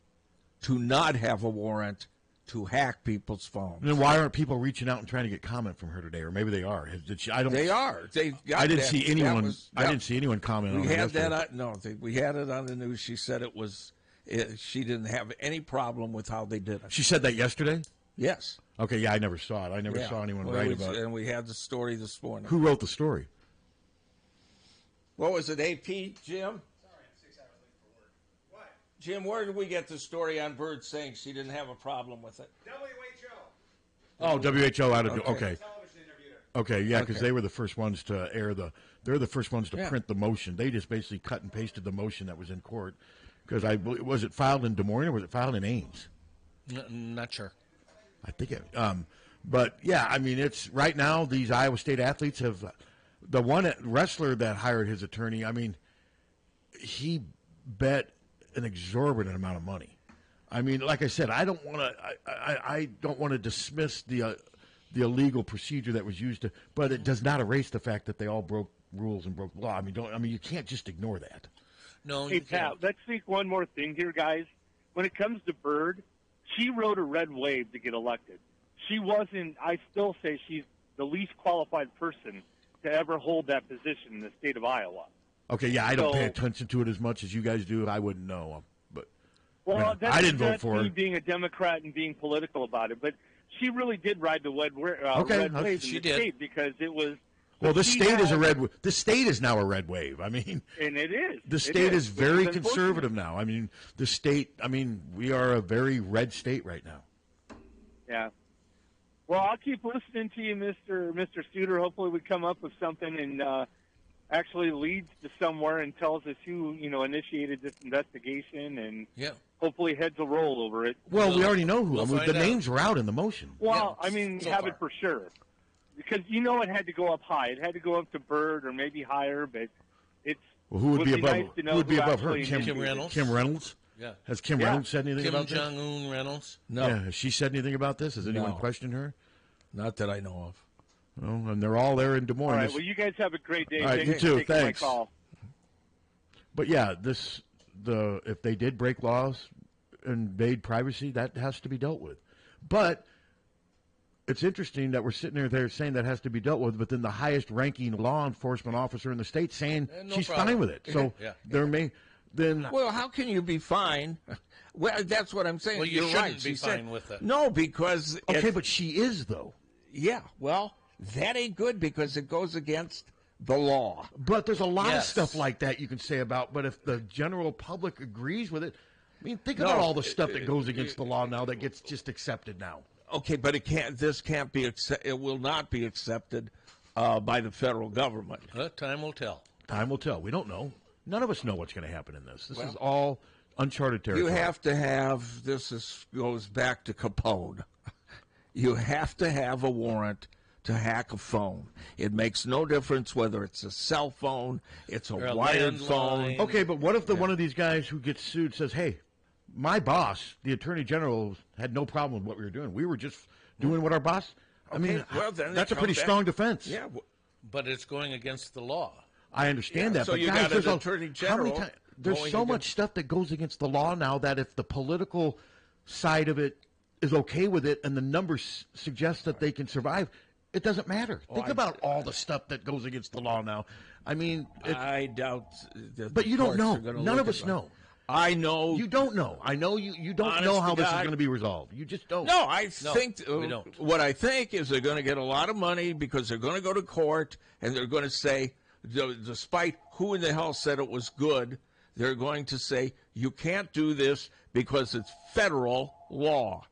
to not have a warrant to hack people's phones? And then why aren't people reaching out and trying to get comment from her today? Or maybe they are. They are. I didn't see anyone. I didn't see anyone comment on it. We had that. We had it on the news. She said it was. She didn't have any problem with how they did it. She said that yesterday? Yes. Okay. Yeah, I never saw it. I never saw anyone write about it. And we had the story this morning. Who wrote the story? What was it? AP, Jim? Jim, where did we get the story on Bird saying she didn't have a problem with it? WHO. Oh, WHO out of okay. Okay, yeah, because they were the first ones to they're the first ones to print the motion. They just basically cut and pasted the motion that was in court. Because was it filed in Des Moines or was it filed in Ames? Not sure. I think it. But yeah, I mean, it's right now. These Iowa State athletes have the one wrestler that hired his attorney. I mean, he bet an exorbitant amount of money. I mean, like I said, I don't want to dismiss the illegal procedure that was used but it does not erase the fact that they all broke rules and broke law. I mean, you can't just ignore that. No, hey, Pat, let's speak one more thing here, guys. When it comes to Bird, she rode a red wave to get elected. She wasn't. I still say she's the least qualified person to ever hold that position in the state of Iowa. Okay, yeah, I don't So- pay attention to it as much as you guys do. I wouldn't know, but Well, yeah, that's, I didn't vote that's for me her. being a Democrat and being political about it. But she really did ride the red Okay, wave in she the did. state because it was. Well, the she state is a had- red. The state is now a red wave. I mean, and it is. the It state is which very unfortunate. conservative now. I mean, the state. I mean, we are a very red state right now. Yeah. Well, I'll keep listening to you, Mr. Suter. Hopefully, we come up with something and actually leads to somewhere and tells us who initiated this investigation, and Yeah. hopefully heads a roll over it. Well, we already know who. we'll I mean, find the out. names are out in the motion. Well, Yeah, I mean, so have far. it for sure, because it had to go up high. It had to go up to Bird or maybe higher, but it's. Well, who would be above? Nice to know who would be above her? actually Kim initiated it. Reynolds. Kim Reynolds. Yeah. Has Kim Yeah. Reynolds said anything Kim about this? Jong-un Reynolds. No, Yeah. Has she said anything about this? Has anyone No. questioned her? not that I know of. No, and they're all there in Des Moines. All right. Well, you guys have a great day. All right, Thanks you for too. taking Thanks. My call. But yeah, if they did break laws, invade privacy, that has to be dealt with. But it's interesting that we're sitting there saying that has to be dealt with, but then the highest ranking law enforcement officer in the state saying No she's problem. fine with it. So Yeah. there may then Well, how can you be fine? Well, that's what I'm saying. Well, you You're shouldn't right. be She said- fine with it. No, because okay, it- but she is though. yeah, well, that ain't good because it goes against the law. But there's a lot Yes. of stuff like that you can say about. But if the general public agrees with it, I mean, think No, about all the stuff that goes against the law now that gets just accepted now. Okay, but it can't. This can't be. It will not be accepted by the federal government. Time will tell. Time will tell. We don't know. None of us know what's going to happen in this. This is all uncharted territory. You have to have. Goes back to Capone. You have to have a warrant to hack a phone. It makes no difference whether it's a cell phone, it's a Or a wired landline. phone. Okay, but what if one of these guys who gets sued says, "Hey, my boss, the attorney general, had no problem with what we were doing. We were just doing what our boss." I mean, well, then that's a come pretty back- strong defense. Yeah. But it's going against the law. I understand that. so but you guys, got there's an a- attorney how many general times? There's going so against- much stuff that goes against the law now that if the political side of it is okay with it and the numbers suggest that they can survive, it doesn't matter. Think about all the stuff that goes against the law now. I mean, I doubt. That but the you don't courts know. are gonna None look of at us that. know. I know. You don't know. I know you don't Honest know how to this is God. going to be resolved. You just don't. No, I No, think we don't. what I think is they're going to get a lot of money because they're going to go to court and they're going to say, despite who in the hell said it was good, they're going to say you can't do this because it's federal law.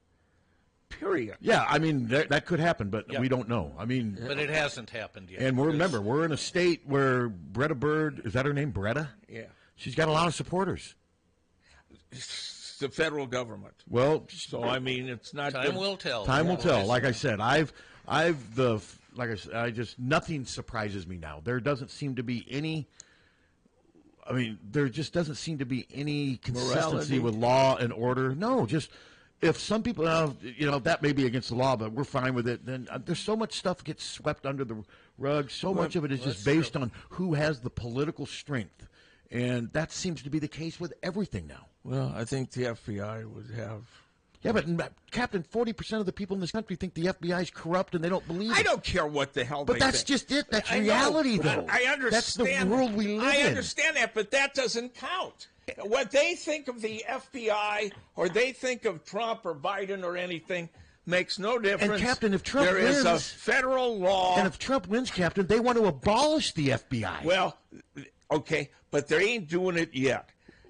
Period. Yeah, I mean that could happen, but Yeah. we don't know. I mean, But it hasn't happened yet. and remember, we're in a state where Bretta Bird, is that her name, Bretta? Yeah. She's got a lot of supporters. It's the federal government. Well, So I mean, it's not. Time will tell. time will tell. Yes. Like I said, like I said, I just nothing surprises me now. There doesn't seem to be any. I mean, there just doesn't seem to be any consistency Morality. with law and order. No, just if some people, that may be against the law, but we're fine with it. Then there's so much stuff gets swept under the rug. So much of it is just based on who has the political strength, and that seems to be the case with everything now. Well, I think the FBI would have. Yeah, but Captain, 40% of the people in this country think the FBI is corrupt and they don't believe I it. don't care what the hell But they that's think. just it. That's I know. reality, though. I understand. That's the world we live I in. understand that, but that doesn't count. What they think of the FBI or they think of Trump or Biden or anything makes no difference. Captain, if Trump there is a wins- federal law. And if Trump wins, Captain, they want to abolish the FBI. Well, okay, but they ain't doing it yet.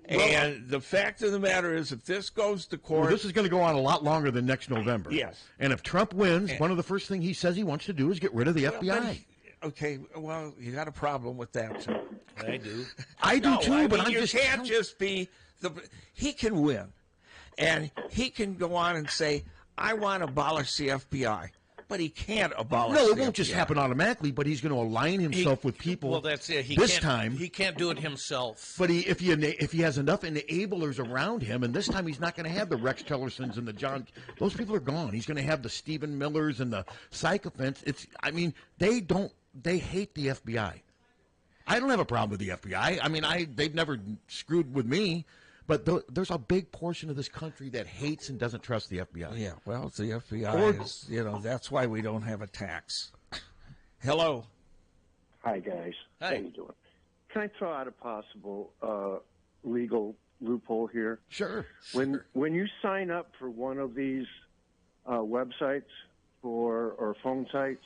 And the fact of the matter is, if this goes to court, Well, this is going to go on a lot longer than next November. Yes. And if Trump wins, one of the first things he says he wants to do is get rid of the FBI. okay, well, you got a problem with that too. I do. I do No, too, I but mean, I'm you just can't just be he can win, and he can go on and say, "I want to abolish the FBI," but he can't abolish. No, it the won't just FBI. happen automatically, but he's going to align himself with people. Well, that's it. This time. He can't do it himself. But if he has enough enablers around him, and this time he's not going to have the Rex Tillersons and the John, those people are gone. He's going to have the Stephen Millers and the sycophants. They hate the FBI. I don't have a problem with the FBI. I mean, they've never screwed with me, but there's a big portion of this country that hates and doesn't trust the FBI. Yeah, well, the FBI Or- is, that's why we don't have a tax. Hello. Hi, guys. Hi. How you doing? can I throw out a possible legal loophole here? Sure. When you sign up for one of these websites or phone sites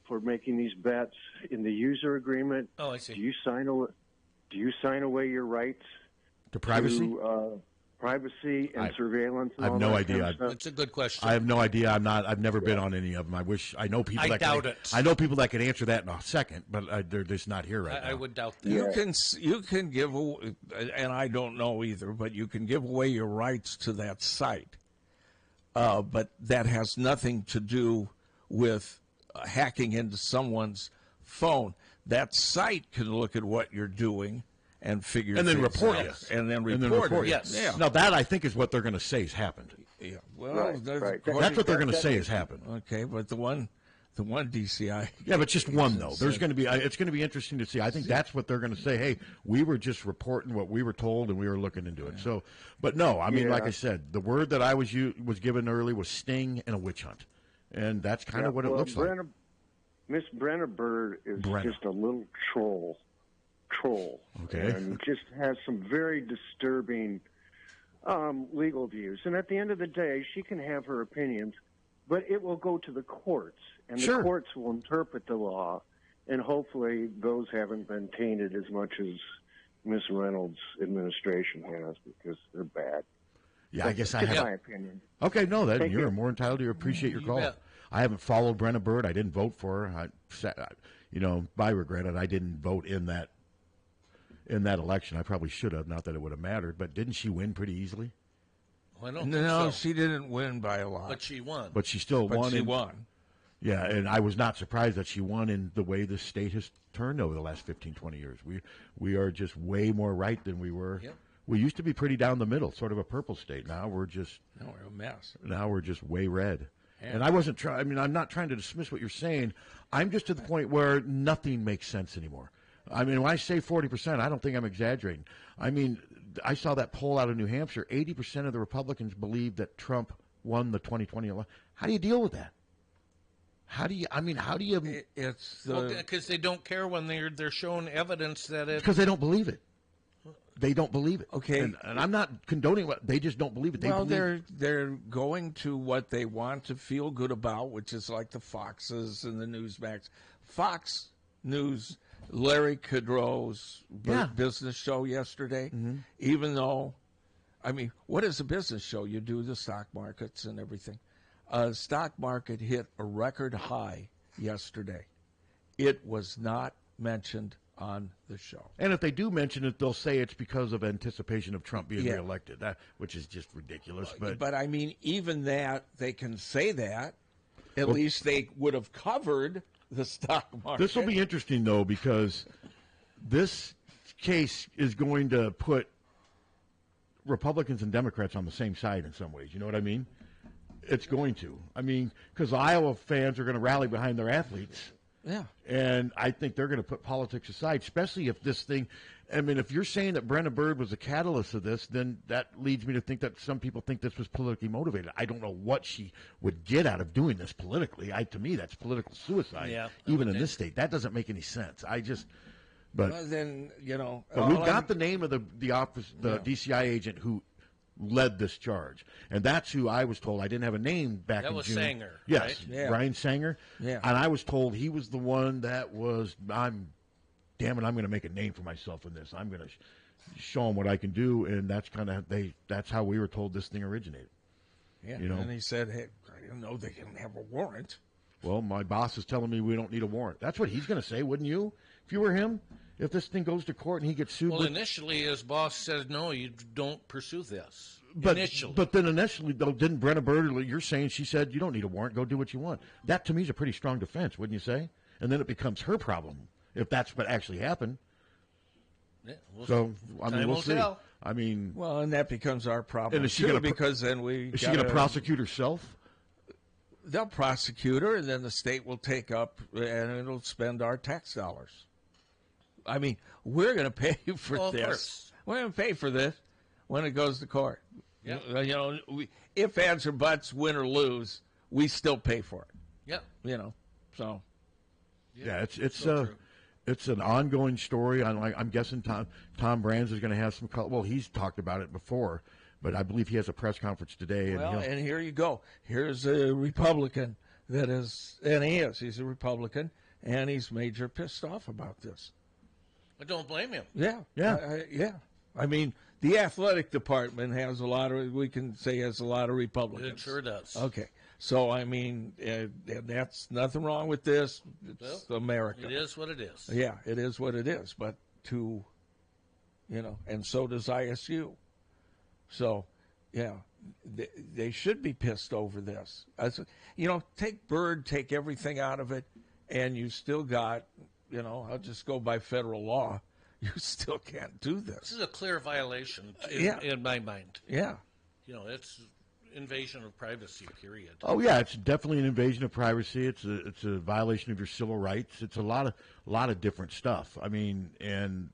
for making these bets in the user agreement, Oh, I see. do you sign away your rights To privacy? to privacy and surveillance? And I have all no that idea. kind of stuff? It's a good question. I have no idea. I've never been on any of them. I know people. I doubt it. I know people that can answer that in a second, but they're just not here right now. I would doubt that. You can give away, and I don't know either, but you can give away your rights to that site. But that has nothing to do with hacking into someone's phone. That site can look at what you're doing and figure And then things report out. you. And then report you. Yes. Yeah. Now that I think is what they're going to say has happened. Yeah. Well, Right. That's what they're going to say has happened. Okay, but the one DCI. Yeah, but just one though. There's going to be. It's going to be interesting to see. I think that's what they're going to say. Hey, we were just reporting what we were told, and we were looking into it. So, but no, I mean, like I said, the word that I was given early was sting and a witch hunt, and that's kind of what it looks like. Miss Brenna Bird is just a little troll. Okay. And just has some very disturbing legal views. And at the end of the day, she can have her opinions, but it will go to the courts, and the courts will interpret the law, and hopefully those haven't been tainted as much as Miss Reynolds' administration has, because they're bad. Yeah, I guess I Just have. my opinion. Okay, no, Thank you're you. more entitled to appreciate your You call. bet. I haven't followed Brenna Bird. I didn't vote for her. I regret it. I didn't vote in that election. I probably should have. Not that it would have mattered, but didn't she win pretty easily? Well, I don't think No, so. she didn't win by a lot. But she won. But she still But won. she won. Yeah, and I was not surprised that she won in the way the state has turned over the last 15, 20 years. We are just way more right than we were. Yep. We used to be pretty down the middle, sort of a purple state. Now we're just a mess. Now we're just way red. And I wasn't trying. I mean, I'm not trying to dismiss what you're saying. I'm just to the point where nothing makes sense anymore. I mean, when I say 40%, I don't think I'm exaggerating. I mean, I saw that poll out of New Hampshire. 80% of the Republicans believe that Trump won the 2020 election. How do you deal with that? How do you? It's because they don't care when they're shown evidence that it. Because they don't believe it. They don't believe it. Okay. And I'm not condoning what they just don't believe it. They're going to what they want to feel good about, which is like the Foxes and the Newsmax. Fox News, Larry Kudrow's business show yesterday, even though, I mean, what is a business show? You do the stock markets and everything. Stock market hit a record high yesterday. It was not mentioned on the show. And if they do mention it, they'll say it's because of anticipation of Trump being reelected, which is just ridiculous. But I mean, even that, they can say that. At least they would have covered the stock market. This will be interesting, though, because this case is going to put Republicans and Democrats on the same side in some ways. You know what I mean? It's going to. I mean, because Iowa fans are going to rally behind their athletes. Yeah. And I think they're going to put politics aside, especially if this thing, I mean, if you're saying that Brenna Bird was the catalyst of this, then that leads me to think that some people think this was politically motivated. I don't know what she would get out of doing this politically. To me, that's political suicide, even in this state. That doesn't make any sense. But well, then, But we've got the name of the office, the DCI agent who led this charge, and that's who I was told. I didn't have a name back in June. That was Sanger, yes, right? Yeah. Brian Sanger. Yeah, and I was told he was the one that was. I'm going to make a name for myself in this. I'm going to show them what I can do, and that's that's how we were told this thing originated. Yeah, and he said, "Hey, I didn't know they didn't have a warrant." Well, my boss is telling me we don't need a warrant. That's what he's going to say, wouldn't you? If you were him, if this thing goes to court and he gets sued. Well, initially, his boss said, no, you don't pursue this. But then initially, though, didn't Brenna Bird, you're saying she said, you don't need a warrant, go do what you want. That, to me, is a pretty strong defense, wouldn't you say? And then it becomes her problem, if that's what actually happened. Yeah, we'll see. Tell. I mean... Well, and that becomes our problem, and is she gonna, because then Is she going to prosecute herself? They'll prosecute her, and then the state will take up, and it'll spend our tax dollars. I mean, we're going to pay for this. We're going to pay for this when it goes to court. Yeah. If ands or buts, win or lose, we still pay for it. Yeah. So. Yeah, it's it's an ongoing story. I'm guessing Tom Brands is going to have some. Well, he's talked about it before, but I believe he has a press conference today. And here you go. Here's a Republican that is, and he's a Republican, and he's major pissed off about this. I don't blame him. Yeah. I mean, the athletic department has a lot of Republicans. It sure does. Okay. So, I mean, that's nothing wrong with this. It's America. It is what it is. Yeah, it is what it is. But and so does ISU. So, yeah, they should be pissed over this. Take Bird, take everything out of it, and you still got, I'll just go by federal law. You still can't do this. This is a clear violation in my mind. Yeah. It's invasion of privacy, period. Oh yeah, it's definitely an invasion of privacy. It's a violation of your civil rights. It's a lot of different stuff. I mean, and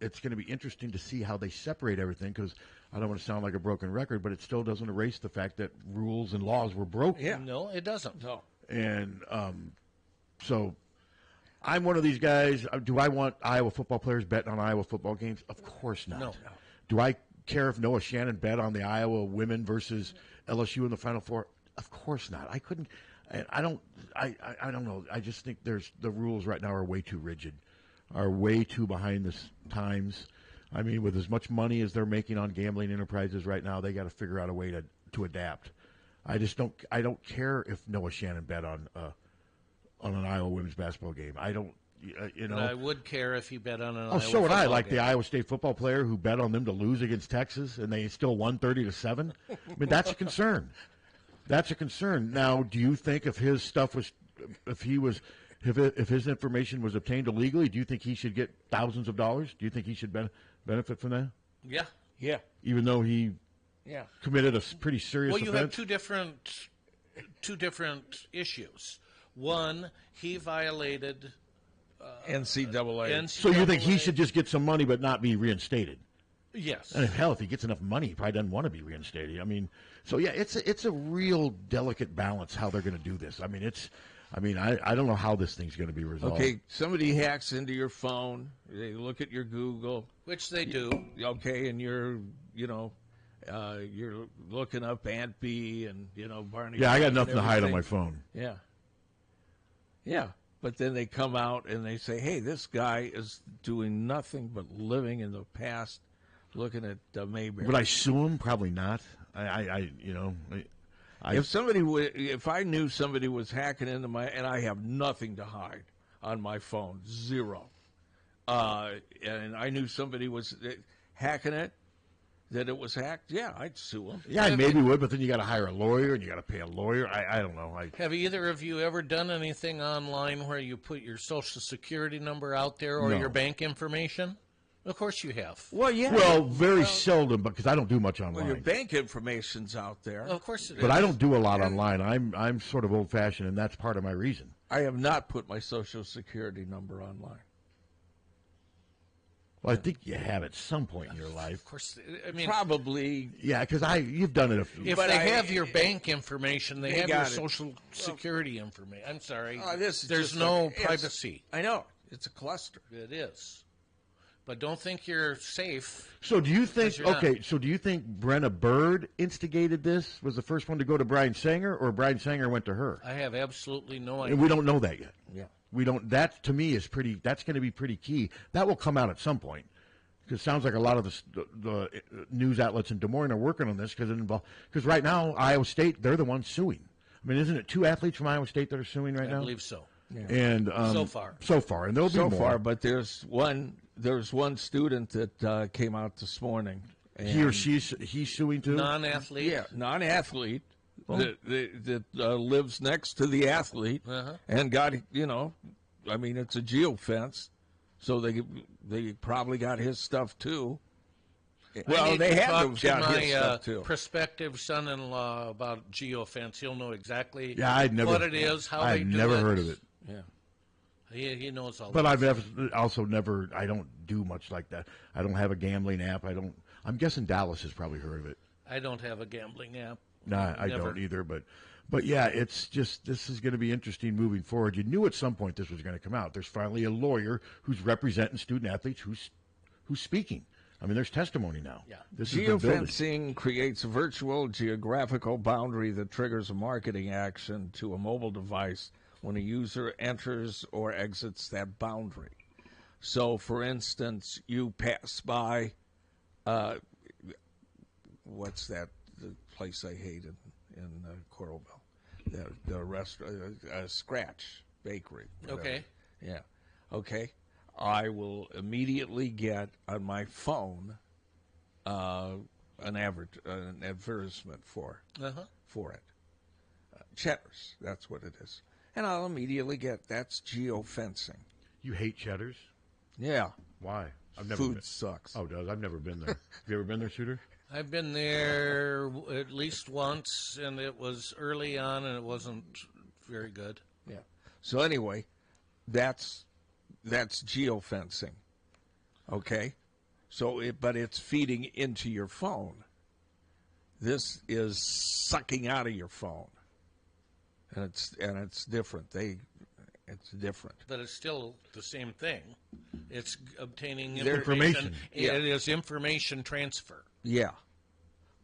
it's going to be interesting to see how they separate everything, because I don't want to sound like a broken record, but it still doesn't erase the fact that rules and laws were broken. Yeah. No, it doesn't. No. And so I'm one of these guys. Do I want Iowa football players betting on Iowa football games? Of course not. No. Do I care if Noah Shannon bet on the Iowa women versus LSU in the Final Four? Of course not. I couldn't. I don't know. I just think the rules right now are way too rigid, are way too behind the times. I mean, with as much money as they're making on gambling enterprises right now, they got to figure out a way to adapt. I just don't. I don't care if Noah Shannon bet on an Iowa women's basketball game. I don't. But I would care if he bet on an Iowa so would I. Like game. the Iowa State football player who bet on them to lose against Texas, and they still won 30-7. I mean, that's a concern. That's a concern. Now, do you think if his stuff was, if his information was obtained illegally, do you think he should get thousands of dollars? Do you think he should benefit from that? Yeah. Yeah. Even though he committed a pretty serious offense? Well, you have two different issues. One, he violated NCAA. So you think he should just get some money but not be reinstated? Yes. And if he gets enough money, he probably doesn't want to be reinstated. I mean, so yeah, it's a real delicate balance how they're going to do this. I mean, I don't know how this thing's going to be resolved. Okay, somebody hacks into your phone. They look at your Google, which they do. Okay, and you're looking up Aunt Bee and Barney. Yeah, I got nothing to hide on my phone. Yeah. Yeah. But then they come out and they say, hey, this guy is doing nothing but living in the past, looking at Mayberry. Would I sue him? Probably not. If I knew somebody was hacking into and I have nothing to hide on my phone, zero, and I knew somebody was hacking it, that it was hacked, I'd sue him. Yeah, I maybe would, but then you got to hire a lawyer and you got to pay a lawyer. I don't know. Have either of you ever done anything online where you put your Social Security number out there or your bank information? Of course you have. Well, yeah. Well, very seldom, because I don't do much online. Well, your bank information's out there. Of course it is. But I don't do a lot online. I'm sort of old-fashioned, and that's part of my reason. I have not put my Social Security number online. Well, I think you have at some point in your life. Of course, I mean, probably. Yeah, because you've done it a few. If they have your bank information, they have your Social Security information. I'm sorry. There's no privacy. I know. It's a cluster. It is. But don't think you're safe. So do you think? Okay. So do you think Brenna Bird instigated this? Was the first one to go to Brian Sanger, or Brian Sanger went to her? I have absolutely no idea. And we don't know that yet. Yeah. We don't. That to me is pretty. That's going to be pretty key. That will come out at some point. Because it sounds like a lot of the news outlets in Des Moines are working on this because right now Iowa State, they're the ones suing. I mean, isn't it 2 athletes from Iowa State that are suing right now? I believe so. Yeah. And so far, and there'll be more. So far, but there's one student that came out this morning. He or he's suing too. Non-athlete. Yeah, non-athlete that lives next to the athlete and got I mean, it's a geofence. So they probably got his stuff too. Well, they had to have got his stuff too. Prospective son-in-law about geofence. He'll know exactly what it is, how they do it. I've never heard of it. Yeah, he knows all. But I've never. I don't do much like that. I don't have a gambling app. I'm guessing Dallas has probably heard of it. I don't have a gambling app. No, I Never. don't either. But yeah, it's just this is going to be interesting moving forward. You knew at some point this was going to come out. There's finally a lawyer who's representing student athletes who's speaking. I mean, there's testimony now. Yeah. This has been building. Geofencing creates a virtual geographical boundary that triggers a marketing action to a mobile device when a user enters or exits that boundary. So, for instance, you pass by, what's that the place I hate in Coralville? The restaurant, Scratch Bakery. Whatever. Okay. Yeah. Okay. I will immediately get on my phone an advertisement for it. Cheddar's, that's what it is. And I'll immediately get, that's geofencing. You hate Cheddar's? Yeah. Why? I've never Food been. sucks. Oh, does? I've never been there. Have you ever been there, Suter? I've been there at least once, and it was early on, and it wasn't very good. Yeah. So anyway, that's geofencing. Okay? So but it's feeding into your phone. This is sucking out of your phone. And it's different. It's different. But it's still the same thing. It's obtaining information. It is information transfer. Yeah.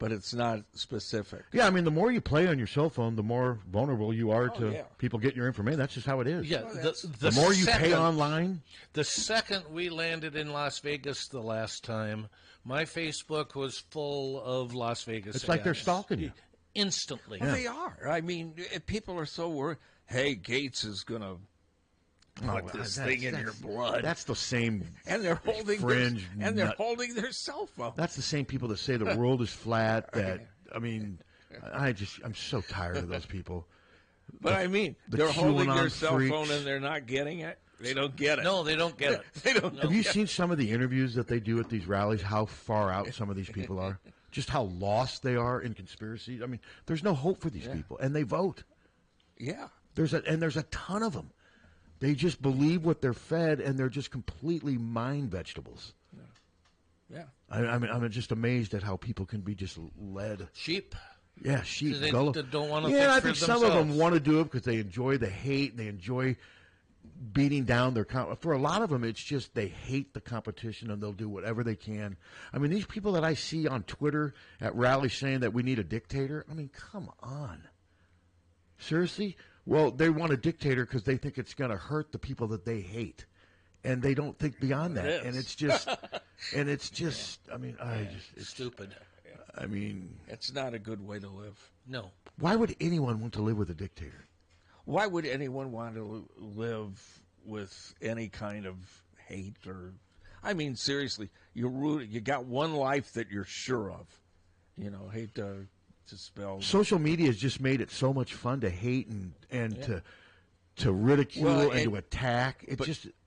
But it's not specific. Yeah, I mean, the more you play on your cell phone, the more vulnerable you are to people getting your information. That's just how it is. Yeah, the more you pay online. The second we landed in Las Vegas the last time, my Facebook was full of Las Vegas. It's like they're stalking you. Instantly. Well, they are. I mean, people are so worried. Hey, Gates is going to put this thing in your blood. That's the same. And they're holding fringe. They're holding their cell phone. That's the same people that say the world is flat. That I mean, I'm so tired of those people. But I mean, they're holding their cell phone and they're not getting it. They don't get it. No, they don't get it. They don't. Have you seen some of the interviews that they do at these rallies? How far out some of these people are? Just how lost they are in conspiracies. I mean, there's no hope for these people, and they vote. Yeah. There's a ton of them. They just believe what they're fed, and they're just completely mind vegetables. Yeah. I mean, I'm just amazed at how people can be just led. Sheep. Yeah, sheep. They don't want to I think think for some themselves. of them want to do it because they enjoy the hate and they enjoy beating down their for a lot of them, it's just they hate the competition and they'll do whatever they can. I mean, these people that I see on Twitter at rallies saying that we need a dictator. I mean, come on. Seriously? Well, they want a dictator because they think it's going to hurt the people that they hate, and they don't think beyond that. And it's just, I mean, it's stupid. I mean, it's not a good way to live. No. Why would anyone want to live with a dictator? Why would anyone want to live with any kind of hate or? I mean, seriously, you got one life that you're sure of. You know, hate to spell. Social media has just made it so much fun to hate and to ridicule and to attack.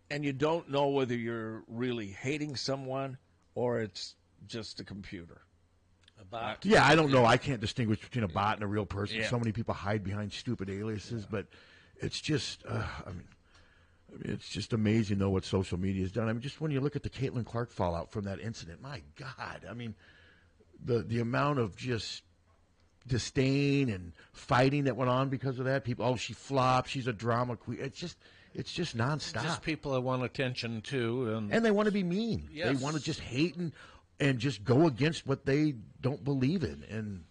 And you don't know whether you're really hating someone or it's just a computer. A bot. Yeah, I don't know. I can't distinguish between a bot and a real person. Yeah. So many people hide behind stupid aliases, but it's just, I mean, it's just amazing, though, what social media has done. I mean, just when you look at the Caitlin Clark fallout from that incident, my God, I mean, the amount of just disdain and fighting that went on because of that. People, she flopped, she's a drama queen. It's just nonstop. Just people that want attention too, and they want to be mean. Yes. They want to just hate and just go against what they don't believe in.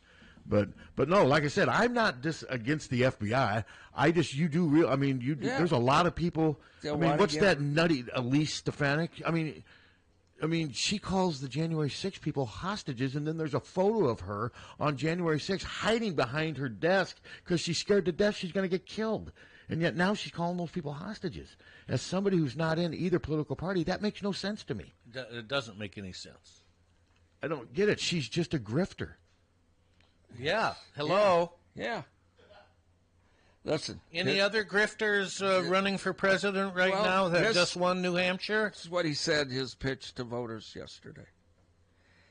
But no, like I said, I'm not against the FBI. There's a lot of people. I mean, what's that nutty Elise Stefanik? I mean, she calls the January 6 people hostages, and then there's a photo of her on January 6 hiding behind her desk because she's scared to death she's going to get killed. And yet now she's calling those people hostages. As somebody who's not in either political party, that makes no sense to me. It doesn't make any sense. I don't get it. She's just a grifter. Yeah. Hello. Yeah. Listen. Any other grifters running for president now that just won New Hampshire? This is what he said, his pitch to voters yesterday.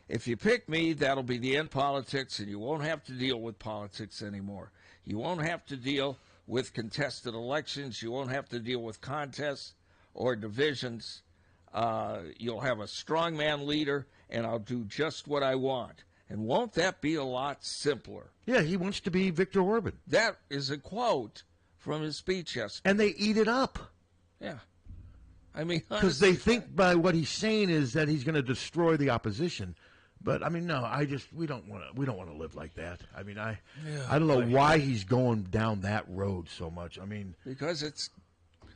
If you pick me, that'll be the end of politics, and you won't have to deal with politics anymore. You won't have to deal with contested elections. You won't have to deal with contests or divisions. You'll have a strongman leader, and I'll do just what I want. And won't that be a lot simpler? Yeah, he wants to be Viktor Orban. That is a quote from his speech yesterday. And they eat it up. Yeah. I mean, because they think by what he's saying is that he's going to destroy the opposition. But I mean, no, we don't want to live like that. I mean, I don't know why he's going down that road so much. I mean, because that's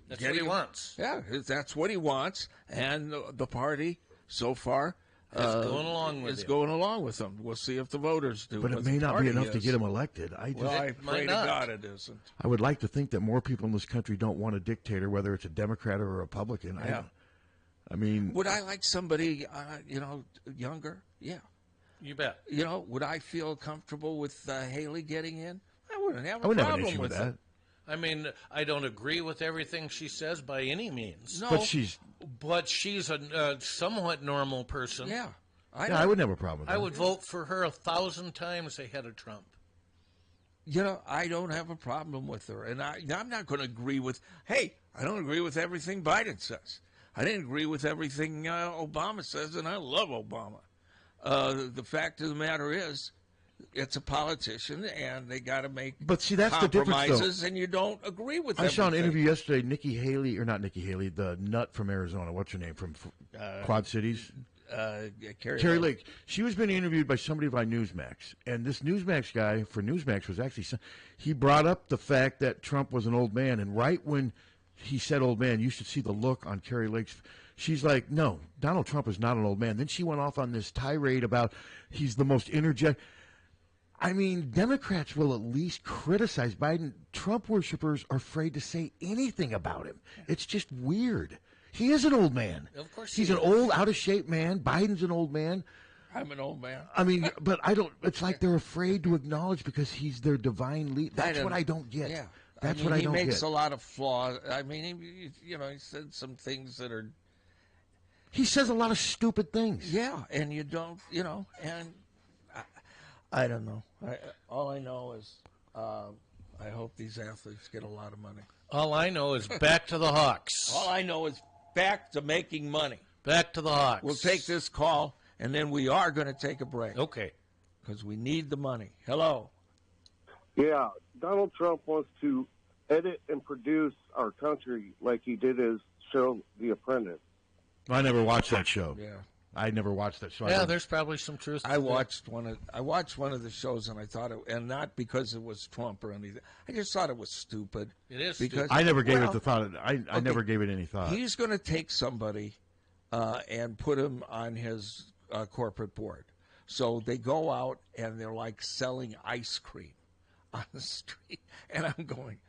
what he wants. Yeah, that's what he wants, and the party so far is going along with him. We'll see if the voters do. But it may not be enough to get him elected. I pray to God it isn't. I would like to think that more people in this country don't want a dictator, whether it's a Democrat or a Republican. Yeah. I mean, would I like somebody, younger? Yeah. You bet. Would I feel comfortable with Haley getting in? I wouldn't have a problem have an issue with that. It. I mean, I don't agree with everything she says by any means. No. But she's a somewhat normal person. Yeah. I wouldn't have a problem with that. I would vote for her 1,000 times ahead of Trump. I don't have a problem with her. And I'm not going to agree with, I don't agree with everything Biden says. I didn't agree with everything Obama says, and I love Obama. The fact of the matter is, it's a politician, and they got to make that's compromises, the difference, and you don't agree with I saw an interview yesterday, Nikki Haley, the nut from Arizona. What's her name? From Quad Cities? Carrie Lake. She was being interviewed by somebody by Newsmax, and this Newsmax guy for Newsmax was actually, he brought up the fact that Trump was an old man, and right when he said old man, you should see the look on Carrie Lake's. She's like, no, Donald Trump is not an old man. Then she went off on this tirade about he's the most energetic. I mean, Democrats will at least criticize Biden. Trump worshipers are afraid to say anything about him. It's just weird. He is an old man. Of course he's an old, out-of-shape man. Biden's an old man. I'm an old man. I mean, but I don't. It's like they're afraid to acknowledge because he's their divine leader. That's what I don't get. Yeah. That's what I don't get. He makes a lot of flaws. I mean, he said some things that are. He says a lot of stupid things. Yeah, and you don't, and I don't know. All I know is I hope these athletes get a lot of money. All I know is back to the Hawks. All I know is back to making money. Back to the Hawks. We'll take this call, and then we are going to take a break. Okay. Because we need the money. Hello. Yeah, Donald Trump wants to edit and produce our country like he did his show, The Apprentice. I never watched that show. Yeah. I never watched that show. Yeah, there's probably some truth to I watched one of the shows, and I thought and not because it was Trump or anything. I just thought it was stupid. It is because stupid. I never gave it the thought. I never gave it any thought. He's going to take somebody and put him on his corporate board. So they go out and they're like selling ice cream on the street, and I'm going,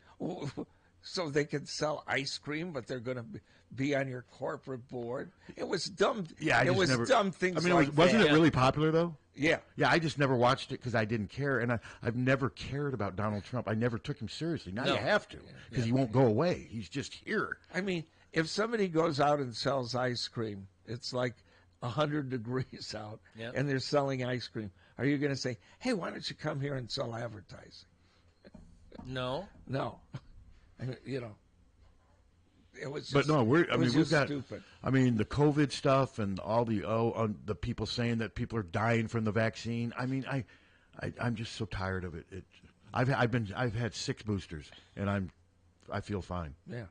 so they can sell ice cream, but they're going to be on your corporate board. It was dumb. Yeah, it was dumb things. I mean, like wasn't that. it really popular though? Yeah, yeah. I just never watched it because I didn't care, and I've never cared about Donald Trump. I never took him seriously. Now you have to because he won't go away. He's just here. I mean, if somebody goes out and sells ice cream, it's like 100 degrees out, and they're selling ice cream. Are you going to say, "Hey, why don't you come here and sell advertising"? No. It was just, but no, we've got. Stupid. I mean, the COVID stuff and all the people saying that people are dying from the vaccine. I mean, I'm just so tired of it. I've had 6 boosters and I feel fine. Yeah.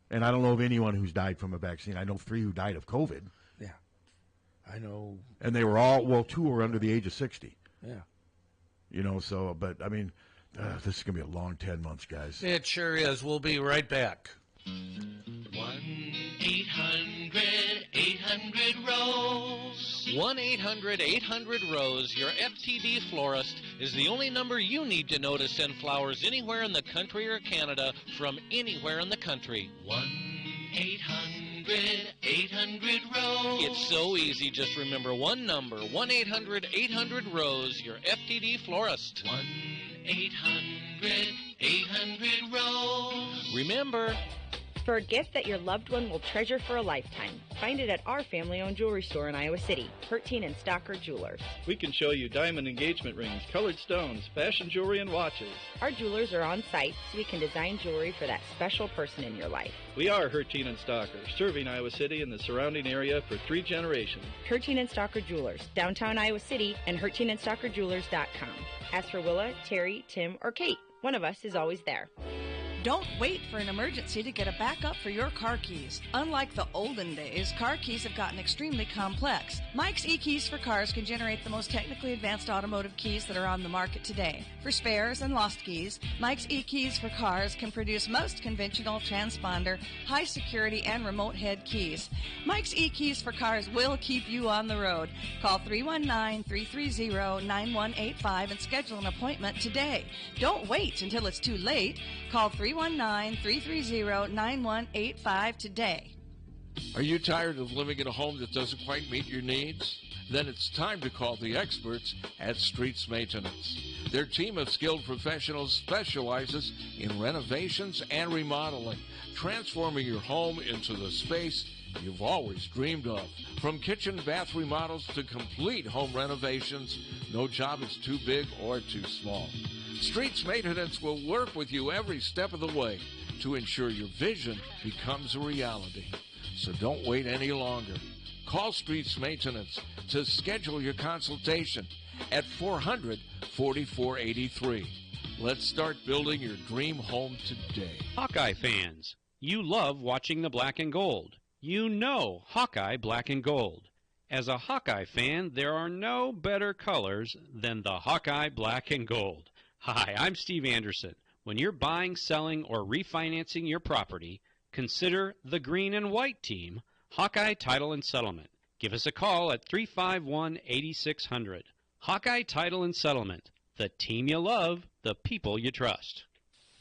And I don't know of anyone who's died from a vaccine. I know 3 who died of COVID. Yeah. I know. And they were all 2 were under the age of 60. Yeah. So but I mean, this is gonna be a long 10 months, guys. It sure is. We'll be right back. 1-800-800-ROSE. 1-800-800-ROSE. Your FTD florist is the only number you need to know to send flowers anywhere in the country or Canada from anywhere in the country. 1-800-800-ROSE. It's so easy. Just remember one number. 1-800-800-ROSE. Your FTD florist. 1-800-800-ROSE. Remember, For a gift that your loved one will treasure for a lifetime, find it at our family-owned jewelry store in Iowa City, Hertine and Stocker Jewelers. We can show you diamond engagement rings, colored stones, fashion jewelry, and watches. Our jewelers are on site so we can design jewelry for that special person in your life. We are Hertine and Stocker, serving Iowa City and the surrounding area for 3 generations. Hertine and Stocker Jewelers, downtown Iowa City, and HertineandStockerJewelers.com. Ask for Willa, Terry, Tim, or Kate. One of us is always there. Don't wait for an emergency to get a backup for your car keys. Unlike the olden days, car keys have gotten extremely complex. Mike's eKeys for Cars can generate the most technically advanced automotive keys that are on the market today. For spares and lost keys, Mike's eKeys for Cars can produce most conventional transponder, high security, and remote head keys. Mike's eKeys for Cars will keep you on the road. Call 319-330-9185 and schedule an appointment today. Don't wait until it's too late. Call 319-330-9185 today. Are you tired of living in a home that doesn't quite meet your needs? Then it's time to call the experts at Streets Maintenance. Their team of skilled professionals specializes in renovations and remodeling, transforming your home into the space you've always dreamed of. From kitchen and bath remodels to complete home renovations, no job is too big or too small. Streets Maintenance will work with you every step of the way to ensure your vision becomes a reality. So don't wait any longer. Call Streets Maintenance to schedule your consultation at 400-4483. Let's start building your dream home today. Hawkeye fans, you love watching the black and gold. You know Hawkeye black and gold. As a Hawkeye fan, there are no better colors than the Hawkeye black and gold. Hi, I'm Steve Anderson. When you're buying, selling, or refinancing your property, consider the green and white team, Hawkeye Title and Settlement. Give us a call at 351-8600. Hawkeye Title and Settlement, the team you love, the people you trust.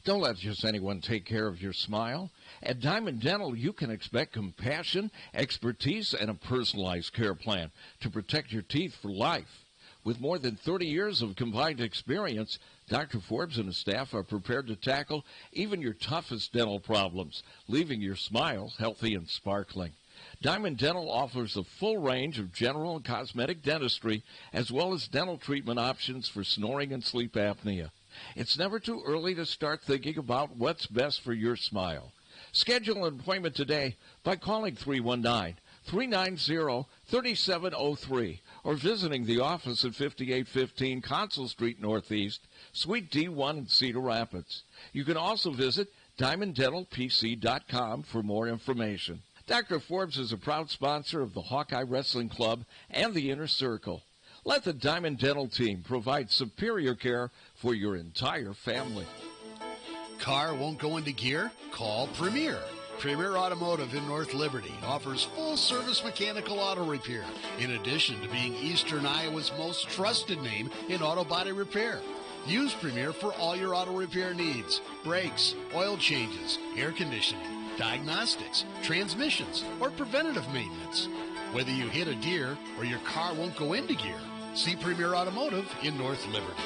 Don't let just anyone take care of your smile. At Diamond Dental, you can expect compassion, expertise, and a personalized care plan to protect your teeth for life. With more than 30 years of combined experience, Dr. Forbes and his staff are prepared to tackle even your toughest dental problems, leaving your smile healthy and sparkling. Diamond Dental offers a full range of general and cosmetic dentistry, as well as dental treatment options for snoring and sleep apnea. It's never too early to start thinking about what's best for your smile. Schedule an appointment today by calling 319-390-3703 or visiting the office at 5815 Consul Street Northeast, Suite D1 in Cedar Rapids. You can also visit DiamondDentalPC.com for more information. Dr. Forbes is a proud sponsor of the Hawkeye Wrestling Club and the Inner Circle. Let the Diamond Dental team provide superior care for your entire family. Car won't go into gear? Call Premier. Premier Automotive in North Liberty offers full-service mechanical auto repair, in addition to being Eastern Iowa's most trusted name in auto body repair. Use Premier for all your auto repair needs: brakes, oil changes, air conditioning, diagnostics, transmissions, or preventative maintenance. Whether you hit a deer or your car won't go into gear, see Premier Automotive in North Liberty.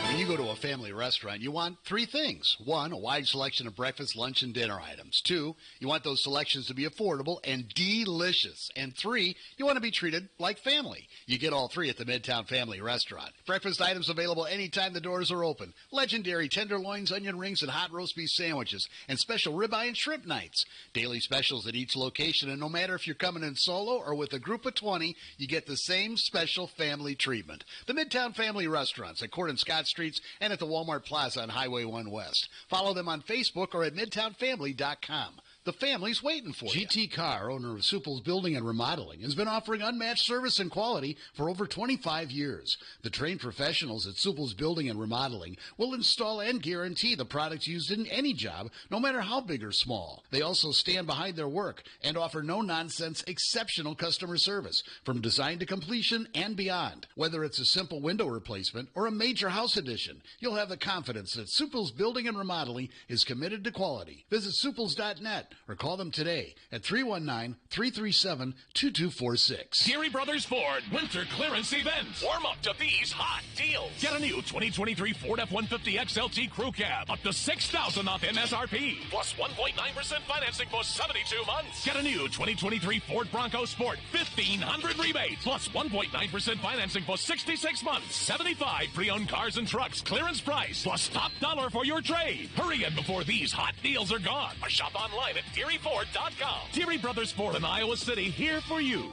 When you go to a family restaurant, you want 3 things. 1, a wide selection of breakfast, lunch, and dinner items. 2, you want those selections to be affordable and delicious. And 3, you want to be treated like family. You get all 3 at the Midtown Family Restaurant. Breakfast items available anytime the doors are open. Legendary tenderloins, onion rings, and hot roast beef sandwiches. And special ribeye and shrimp nights. Daily specials at each location. And no matter if you're coming in solo or with a group of 20, you get the same special family treatment. The Midtown Family Restaurants at Court and Scott Streets and at the Walmart Plaza on Highway 1 West. Follow them on Facebook or at MidtownFamily.com. The family's waiting for you. GT Carr, owner of Supple's Building and Remodeling, has been offering unmatched service and quality for over 25 years. The trained professionals at Supple's Building and Remodeling will install and guarantee the products used in any job, no matter how big or small. They also stand behind their work and offer no-nonsense, exceptional customer service from design to completion and beyond. Whether it's a simple window replacement or a major house addition, you'll have the confidence that Supple's Building and Remodeling is committed to quality. Visit Supples.net or call them today at 319-337-2246. Geary Brothers Ford Winter Clearance Event. Warm up to these hot deals. Get a new 2023 Ford F-150 XLT Crew Cab up to $6,000 off MSRP. Plus 1.9% financing for 72 months. Get a new 2023 Ford Bronco Sport $1,500 rebate. Plus 1.9% financing for 66 months. 75 pre-owned cars and trucks. Clearance price. Plus top dollar for your trade. Hurry in before these hot deals are gone. Or shop online at DearyFord.com. Geary Brothers Ford in Iowa City, here for you.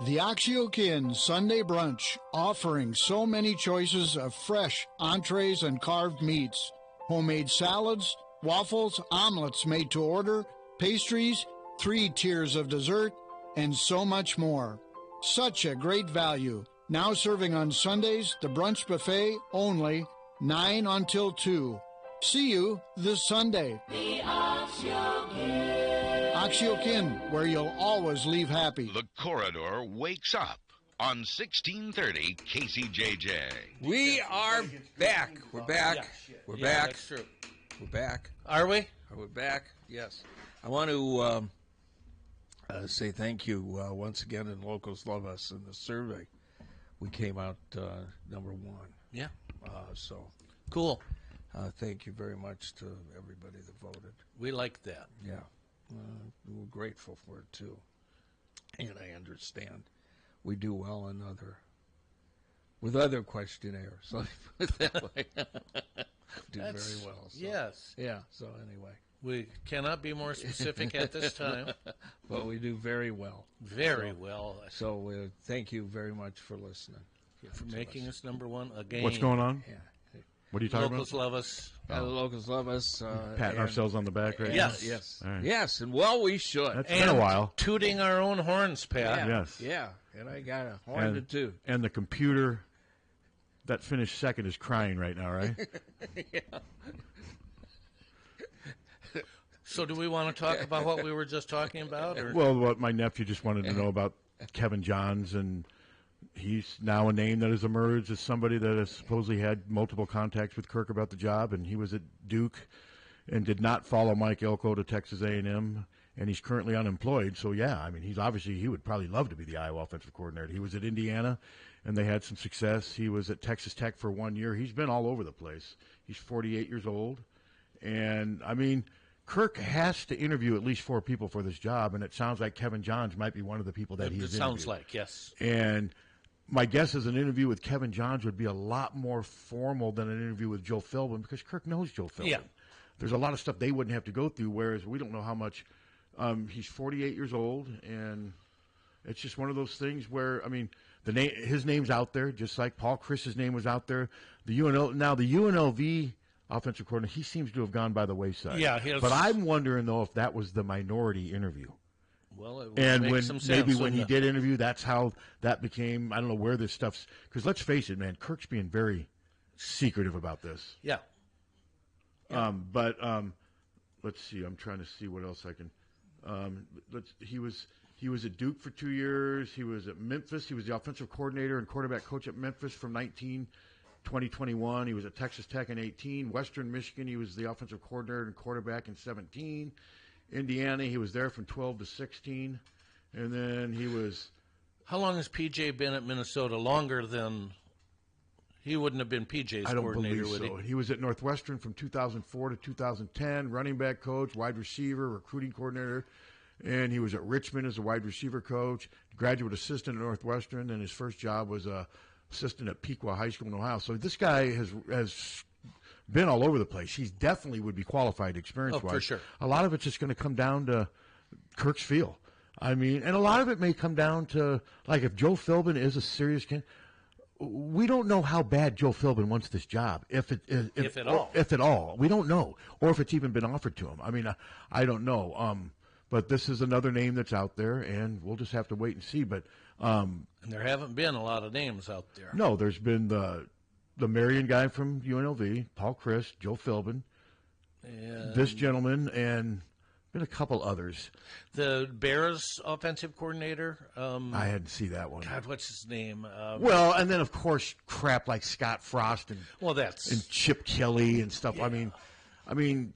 The Oxyokin Sunday Brunch, offering so many choices of fresh entrees and carved meats, homemade salads, waffles, omelets made to order, pastries, 3 tiers of dessert, and so much more. Such a great value. Now serving on Sundays, the brunch buffet only, 9 until 2. See you this Sunday. The Oxyokin. Oxyokin, where you'll always leave happy. The Corridor wakes up on 1630 KCJJ. We are back. We're back. We're back. That's true. We're back. Are we? Are we back? Yes. I want to say thank you once again, and locals love us in the survey. We came out number 1. Yeah. So cool. Thank you very much to everybody that voted. We like that. Yeah. We're grateful for it, too. And I understand we do well in with other questionnaires. Let me put it that way. Very well. So. Yes. Yeah, so anyway. We cannot be more specific at this time. But we do very well. Very well. So thank you very much for listening. For making us number 1 again. What's going on? Yeah. What are you talking Locals about? love us. The locals love us. Patting ourselves on the back right yes. now? Yes. Right. Yes, and well, we should. That's been a while. Tooting our own horns, Pat. Yeah. Yes. Yeah, and I got a horn to toot. And the computer that finished second is crying right now, right? Yeah. So do we want to talk about what we were just talking about? Or? Well, what my nephew just wanted to know about Kevin Johns, and he's now a name that has emerged as somebody that has supposedly had multiple contacts with Kirk about the job, and he was at Duke and did not follow Mike Elko to Texas A&M, and he's currently unemployed. So, yeah, I mean, he would probably love to be the Iowa offensive coordinator. He was at Indiana, and they had some success. He was at Texas Tech for 1 year. He's been all over the place. He's 48 years old, and, I mean, Kirk has to interview at least 4 people for this job, and it sounds like Kevin Johns might be one of the people that he's interviewed. It sounds like, yes. And my guess is an interview with Kevin Johns would be a lot more formal than an interview with Joe Philbin, because Kirk knows Joe Philbin. Yeah. There's a lot of stuff they wouldn't have to go through, whereas we don't know how much. He's 48 years old, and it's just one of those things where, I mean, his name's out there, just like Paul Chris's name was out there. The UNLV offensive coordinator, he seems to have gone by the wayside. Yeah, but I'm wondering, though, if that was the minority interview. Well, it would and make when some sense. maybe when he did interview, that's how that became. I don't know where this stuff's, because let's face it, man, Kirk's being very secretive about this. Yeah. But let's see. I'm trying to see what else I can. He was at Duke for 2 years. He was at Memphis. He was the offensive coordinator and quarterback coach at Memphis from 2021. He was at Texas Tech in 18. Western Michigan, he was the offensive coordinator and quarterback in 17. Indiana, he was there from 12 to 16. And then he was... How long has PJ been at Minnesota? Longer than... He wouldn't have been PJ's I don't coordinator, believe so. would he? He was at Northwestern from 2004 to 2010, running back coach, wide receiver, recruiting coordinator. And he was at Richmond as a wide receiver coach, graduate assistant at Northwestern, and his first job was assistant at Pequot High School in Ohio. So this guy has been all over the place. He definitely would be qualified experience-wise. Oh, for sure. A lot of it's just going to come down to Kirk's feel. I mean, and a lot of it may come down to, like, if Joe Philbin is a serious candidate, we don't know how bad Joe Philbin wants this job, if at all. If at all. We don't know. Or if it's even been offered to him. I mean, I don't know. But this is another name that's out there, and we'll just have to wait and see. But and there haven't been a lot of names out there. No, there's been the Marion guy from UNLV, Paul Chris, Joe Philbin, this gentleman, and been a couple others. The Bears offensive coordinator. I hadn't seen that one. God, what's his name? Well, and then of course crap like Scott Frost and that's and Chip Kelly and stuff. Yeah. I mean,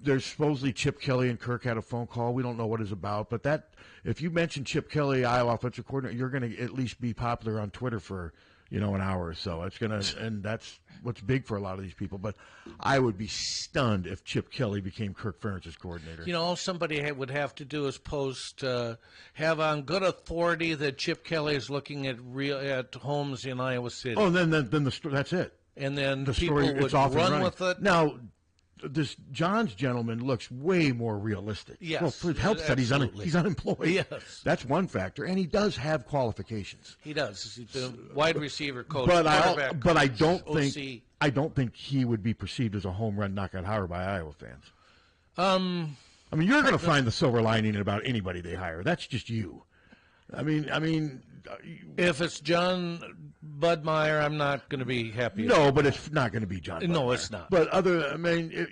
there's supposedly Chip Kelly and Kirk had a phone call. We don't know what it's about, but that if you mention Chip Kelly, Iowa offensive coordinator, you're going to at least be popular on Twitter for an hour or so. It's going to, and that's what's big for a lot of these people. But I would be stunned if Chip Kelly became Kirk Ferentz's coordinator. All somebody would have to do is post, have on good authority that Chip Kelly is looking at homes in Iowa City. Oh, then that's it. And then the people story, would it's off run with it. Now, this John's gentleman looks way more realistic. Yes, well, it helps that he's unemployed. Yes, that's one factor, and he does have qualifications. He does. He's the wide receiver coach, but I don't think he would be perceived as a home run knockout hire by Iowa fans. I mean, you're going to find the silver lining in about anybody they hire. That's just you. I mean, if it's John Budmeyer, I'm not going to be happy. No, but it's not going to be John Budmeyer. No, it's not. But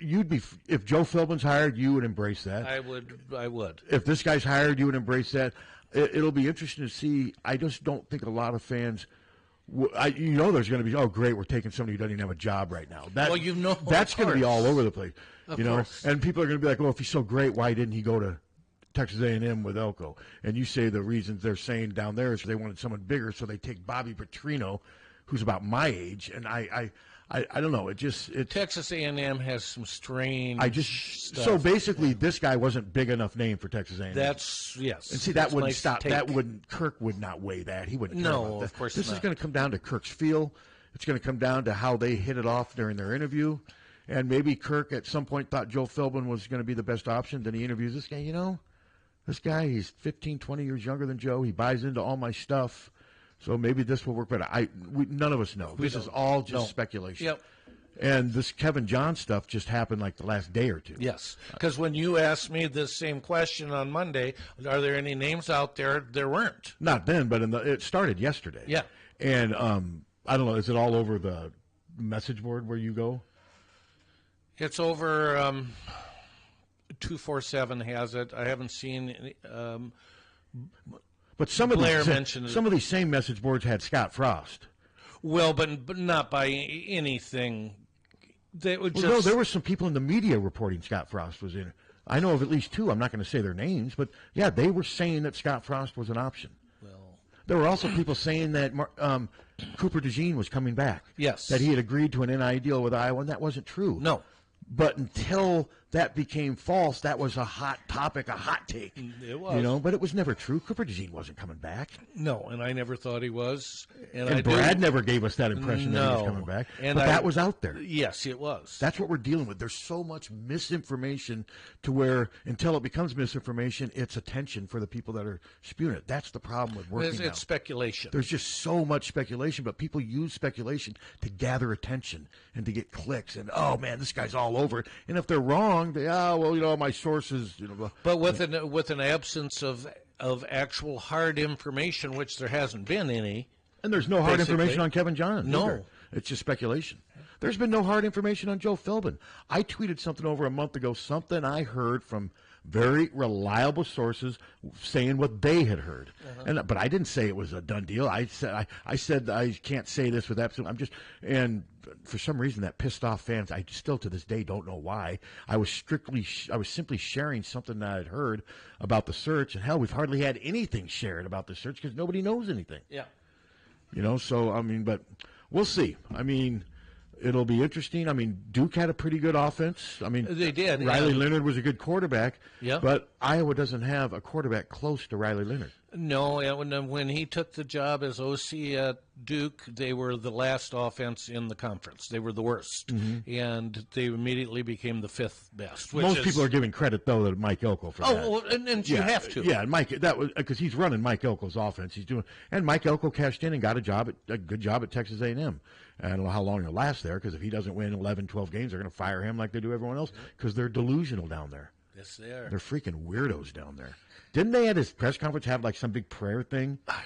you'd be, if Joe Philbin's hired, you would embrace that. I would. If this guy's hired, you would embrace that. It'll be interesting to see. I just don't think a lot of fans. There's going to be, oh great, we're taking somebody who doesn't even have a job right now. That's going to be all over the place. Of course. And people are going to be like, well, if he's so great, why didn't he go to Texas A&M with Elko? And you say the reasons they're saying down there is they wanted someone bigger, so they take Bobby Petrino, who's about my age, and I don't know. Texas A&M has some strange. stuff. So basically, this guy wasn't big enough name for Texas A&M. That's yes. And see, that wouldn't stop. That wouldn't. Kirk would not weigh that. He wouldn't. No, of course not. This is going to come down to Kirk's feel. It's going to come down to how they hit it off during their interview. And maybe Kirk at some point thought Joe Philbin was going to be the best option. Then he interviews this guy. This guy, he's 15, 20 years younger than Joe. He buys into all my stuff. So maybe this will work better. None of us know. This is all just speculation. Yep. And this Kevin John stuff just happened like the last day or two. Yes. Because when you asked me this same question on Monday, are there any names out there? There weren't. Not then, but it started yesterday. Yeah. And I don't know, is it all over the message board where you go? It's over 247 has it. I haven't seen but some Blair mentioned some of these same message boards had Scott Frost. Well, but not by anything. They would just... No, there were some people in the media reporting Scott Frost was in it. I know of at least two. I'm not going to say their names, but yeah, they were saying that Scott Frost was an option. Well, there were also people saying that Cooper DeJean was coming back. Yes. That he had agreed to an NI deal with Iowa, and that wasn't true. No. But until that became false, that was a hot topic, a hot take. It was. But it was never true. Cooper DeJean wasn't coming back. No, and I never thought he was. And Brad never gave us that impression that he was coming back. But that was out there. Yes, it was. That's what we're dealing with. There's so much misinformation to where until it becomes misinformation, it's attention for the people that are spewing it. That's the problem with working now. It's speculation. There's just so much speculation, but people use speculation to gather attention and to get clicks. And, oh, man, this guy's all over it. And if they're wrong, my sources. But with an absence of actual hard information, which there hasn't been any. And there's no hard information on Kevin John. No. Either. It's just speculation. There's been no hard information on Joe Philbin. I tweeted something over a month ago, something I heard from very reliable sources saying what they had heard. But I didn't say it was a done deal. I said I can't say this with absolute. And for some reason that pissed off fans. I still to this day don't know why. I was simply sharing something that I'd heard about the search, and hell, we've hardly had anything shared about the search because nobody knows anything. Yeah. So but we'll see. It'll be interesting. Duke had a pretty good offense. They did. Riley Leonard was a good quarterback. Yeah. But Iowa doesn't have a quarterback close to Riley Leonard. No, when he took the job as OC at Duke, they were the last offense in the conference. They were the worst, and they immediately became the fifth best. Most people are giving credit though to Mike Elko for that. Well, and you have to. Yeah, Mike. That was because he's running Mike Elko's offense. And Mike Elko cashed in and got a good job at Texas A&M. I don't know how long he'll last there because if he doesn't win 11, 12 games, they're going to fire him like they do everyone else because they're delusional down there. Yes, they are. They're freaking weirdos down there. Didn't they at his press conference have like some big prayer thing? I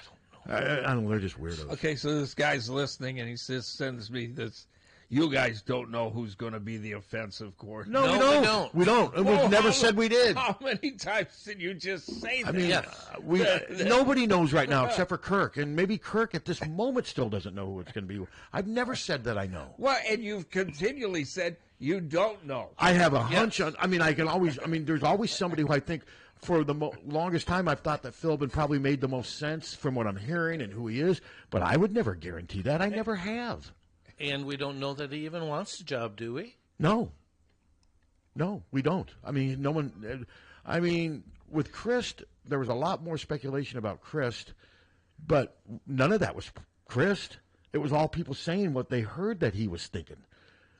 don't know. I don't know. They're just weirdos. Okay, so this guy's listening and he sends me this. You guys don't know who's going to be the offensive coordinator. No, we don't. We don't. And we've never said we did. How many times did you just say that? I mean, nobody knows right now except for Kirk. And maybe Kirk at this moment still doesn't know who it's going to be. I've never said that I know. Well, and you've continually said you don't know. I have a hunch. There's always somebody who I think for the longest time I've thought that Philbin probably made the most sense from what I'm hearing and who he is. But I would never guarantee that. I never have. And we don't know that he even wants the job, do we? No, we don't. I mean, no one. I mean, with Christ, there was a lot more speculation about Christ, but none of that was Christ. It was all people saying what they heard that he was thinking.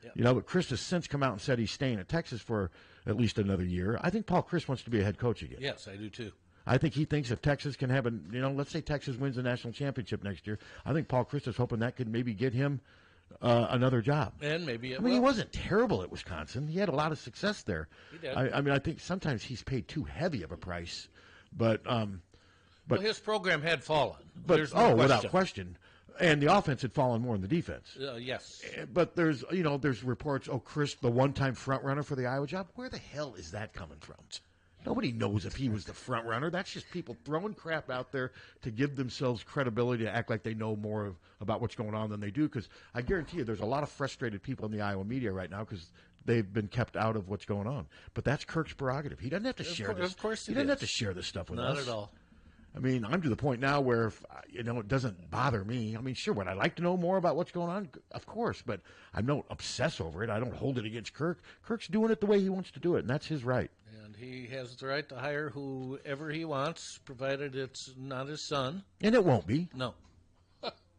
Yep. You know, but Christ has since come out and said he's staying at Texas for at least another year. I think Paul Christ wants to be a head coach again. Yes, I do too. I think he thinks if Texas can have let's say Texas wins the national championship next year, I think Paul Christ is hoping that could maybe get him another job. And maybe he wasn't terrible at Wisconsin. He had a lot of success there. He did. I think sometimes he's paid too heavy of a price, but his program had fallen. But without question. And the offense had fallen more than the defense. Yes. But there's reports, Chris, the one-time front runner for the Iowa job. Where the hell is that coming from? Nobody knows if he was the front runner. That's just people throwing crap out there to give themselves credibility, to act like they know more about what's going on than they do. Because I guarantee you there's a lot of frustrated people in the Iowa media right now because they've been kept out of what's going on. But that's Kirk's prerogative. He doesn't have to share this. Of course he doesn't have to share this stuff with us. Not at all. I mean, I'm to the point now where, it doesn't bother me. I mean, sure, would I like to know more about what's going on? Of course, but I don't obsess over it. I don't hold it against Kirk. Kirk's doing it the way he wants to do it, and that's his right. And he has the right to hire whoever he wants, provided it's not his son. And it won't be. No.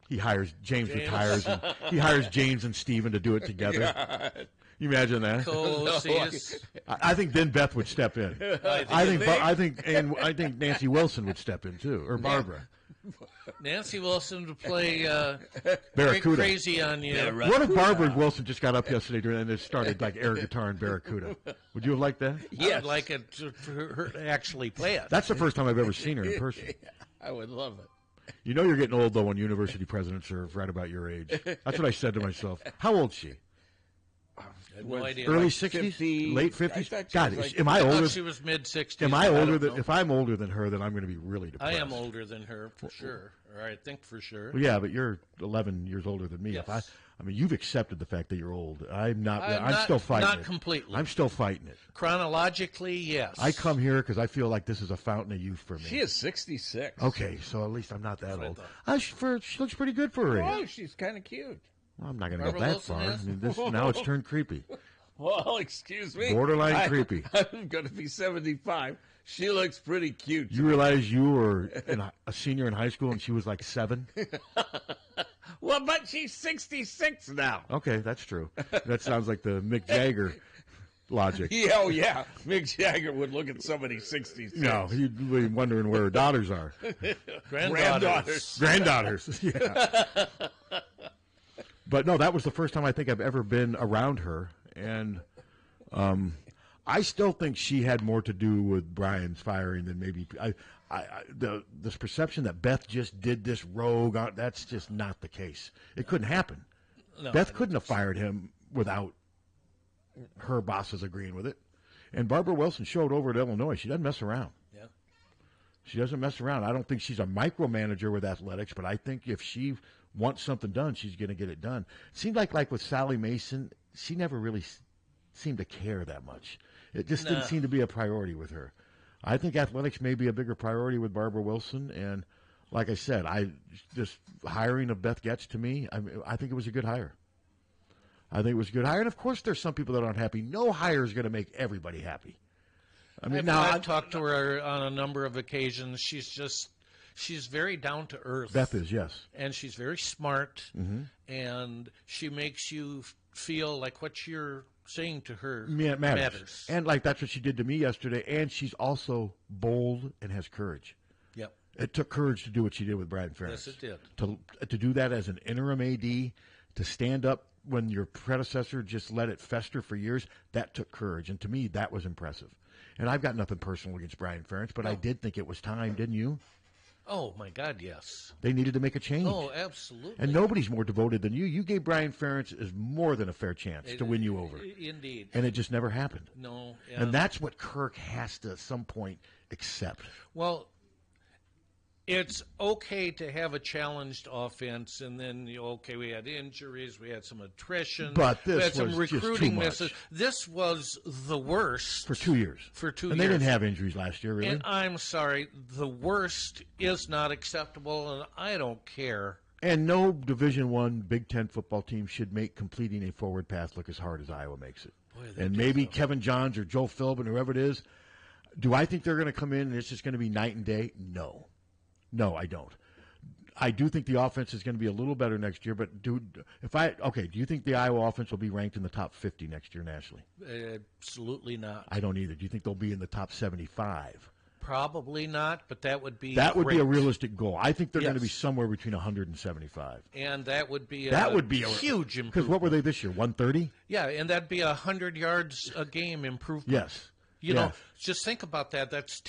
He hires James retires, and he hires James and Steven to do it together. God. You imagine that? I think then Beth would step in. I think Nancy Wilson would step in too, or Barbara. Nancy Wilson to play Barracuda. Crazy on you. What if Barbara and Wilson just got up yesterday and they started like air guitar and Barracuda? Would you have liked that? Yes. I'd like it for her to actually play it. That's the first time I've ever seen her in person. I would love it. You know you're getting old, though, when university presidents are right about your age. That's what I said to myself. How old is she? No idea. Early like 60s? 50, late 50s? God, like, am I older? She was mid-60s. Am I older than? If I'm older than her, then I'm going to be really depressed. I am older than her, for sure. Or I think for sure. Well, yeah, but you're 11 years older than me. Yes. I mean, you've accepted the fact that you're old. I'm still fighting it. Not completely. I'm still fighting it. Chronologically, yes. I come here because I feel like this is a fountain of youth for me. She is 66. Okay, so at least I'm not that old. She looks pretty good for her age. Oh, she's kind of cute. Well, I'm not going to go that far. I mean, now it's turned creepy. Well, excuse me. Borderline creepy. I'm going to be 75. She looks pretty cute. You realize you were a senior in high school and she was like 7? Well, but she's 66 now. Okay, that's true. That sounds like the Mick Jagger logic. Yeah, oh, yeah. Mick Jagger would look at somebody 66. No, he'd be wondering where her daughters are. Granddaughters. Yeah. But no, that was the first time I think I've ever been around her. And I still think she had more to do with Brian's firing than maybe this perception that Beth just did this rogue. That's just not the case. It couldn't happen. No, Beth couldn't have fired him without her bosses agreeing with it. And Barbara Wilson showed over at Illinois. She doesn't mess around. Yeah. She doesn't mess around. I don't think she's a micromanager with athletics, but I think if she wants something done, she's going to get it done. It seemed like with Sally Mason, she never really seemed to care that much. It just didn't seem to be a priority with her. I think athletics may be a bigger priority with Barbara Wilson, and like I said, this hiring of Beth Getz, to me, I think it was a good hire. I think it was a good hire, and of course there's some people that aren't happy. No hire is going to make everybody happy. I mean, I've talked to her on a number of occasions. She's very down to earth. Beth is, yes. And she's very smart, and she makes you feel like what you're saying to her matters. And like that's what she did to me yesterday, and she's also bold and has courage. Yep. It took courage to do what she did with Brian Ferentz. Yes, it did. To do that as an interim AD, to stand up when your predecessor just let it fester for years, that took courage. And to me, that was impressive. And I've got nothing personal against Brian Ferentz, but I did think it was time, didn't you? Oh, my God, yes. They needed to make a change. Oh, absolutely. And nobody's more devoted than you. You gave Brian Ferentz as more than a fair chance to win you over. Indeed. And it just never happened. No. And that's what Kirk has to, at some point, accept. Well, it's okay to have a challenged offense, and then, we had injuries, we had some attrition, but we had this some was recruiting just too misses. much. This was the worst. For 2 years. And they didn't have injuries last year, really. And I'm sorry, the worst is not acceptable, and I don't care. And no Division I Big Ten football team should make completing a forward pass look as hard as Iowa makes it. Boy, and maybe Kevin Johns or Joe Philbin, whoever it is, do I think they're going to come in and it's just going to be night and day? No. No, I don't. I do think the offense is going to be a little better next year, but do you think the Iowa offense will be ranked in the top 50 next year nationally? Absolutely not. I don't either. Do you think they'll be in the top 75? Probably not, but that would be That would great. be a realistic goal. I think they're Yes. going to be somewhere between 100 and 75. And that would be a huge improvement. Because what were they this year, 130? Yeah, and that'd be 100 yards a game improvement. Yes. You know, just think about that. That's,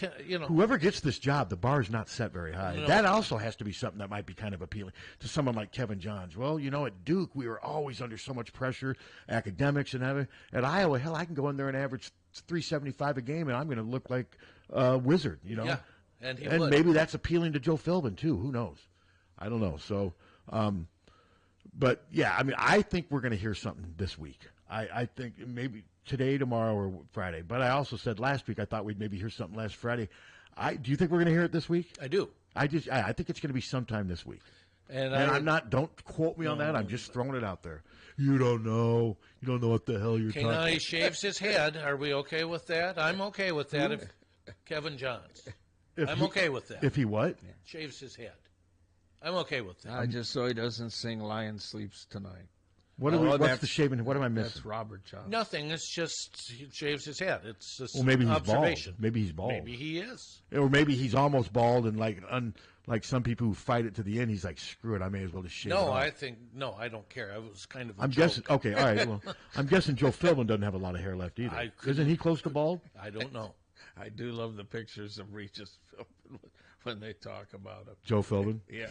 Whoever gets this job, the bar is not set very high. No. That also has to be something that might be kind of appealing to someone like Kevin Johns. Well, at Duke, we were always under so much pressure, academics and everything. At Iowa, hell, I can go in there and average 375 a game, and I'm going to look like a wizard, Yeah, and would. Maybe that's appealing to Joe Philbin, too. Who knows? I don't know. So, but, yeah, I mean, I think we're going to hear something this week. I think maybe today, tomorrow, or Friday. But I also said last week I thought we'd maybe hear something last Friday. Do you think we're going to hear it this week? I do. I think it's going to be sometime this week. And I'm not. Don't quote me on that. I'm just throwing it out there. You don't know. You don't know what the hell you're Okay, talking now he about. shaves his head. Are we okay with that? I'm okay with that. If Kevin Johns, I'm okay with that. If he what? Shaves his head. I'm okay with that. Just so he doesn't sing "Lion Sleeps Tonight." What's the shaving? What am I missing? That's Robert Johns. Nothing. It's just he shaves his head. It's just maybe he's observation. bald. Maybe he's bald. Maybe he is. Or maybe he's almost bald and like some people who fight it to the end. He's like, screw it. I may as well just shave it off. I don't care. I was kind of. I'm guessing. Okay, all right. Well, I'm guessing Joe Philbin doesn't have a lot of hair left either. Isn't he close to bald? I don't know. I do love the pictures of Regis Philbin when they talk about him. Joe Philbin? Yeah.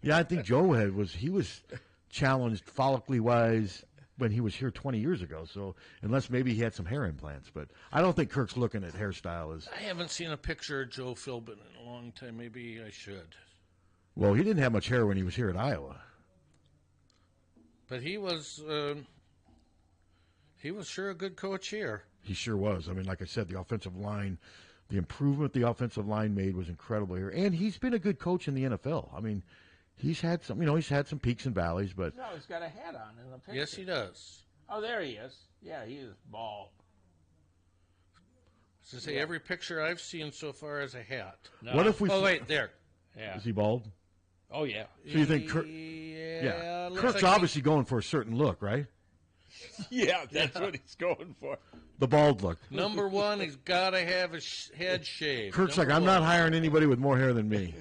Yeah, I think Joe was challenged follically wise when he was here 20 years ago. So unless maybe he had some hair implants, but I don't think Kirk's looking at hairstyle as. I haven't seen a picture of Joe Philbin in a long time. Maybe I should. Well, he didn't have much hair when he was here at Iowa. But he was sure a good coach here. He sure was. I mean, like I said, the offensive line, the improvement the offensive line made was incredible here, and he's been a good coach in the NFL. I mean, he's had some peaks and valleys, but No, he's got a hat on in the picture. Yes, he does. Oh, there he is. Yeah, he is bald. To say every picture I've seen so far is a hat. No. What if we? Oh wait, there. Yeah. Is he bald? Oh yeah. So you think Kirk? Yeah. Kirk's obviously going for a certain look, right? Yeah, that's what he's going for. The bald look. Number one, he's got to have his head shaved. Kirk's Number like, I'm one. not hiring anybody with more hair than me.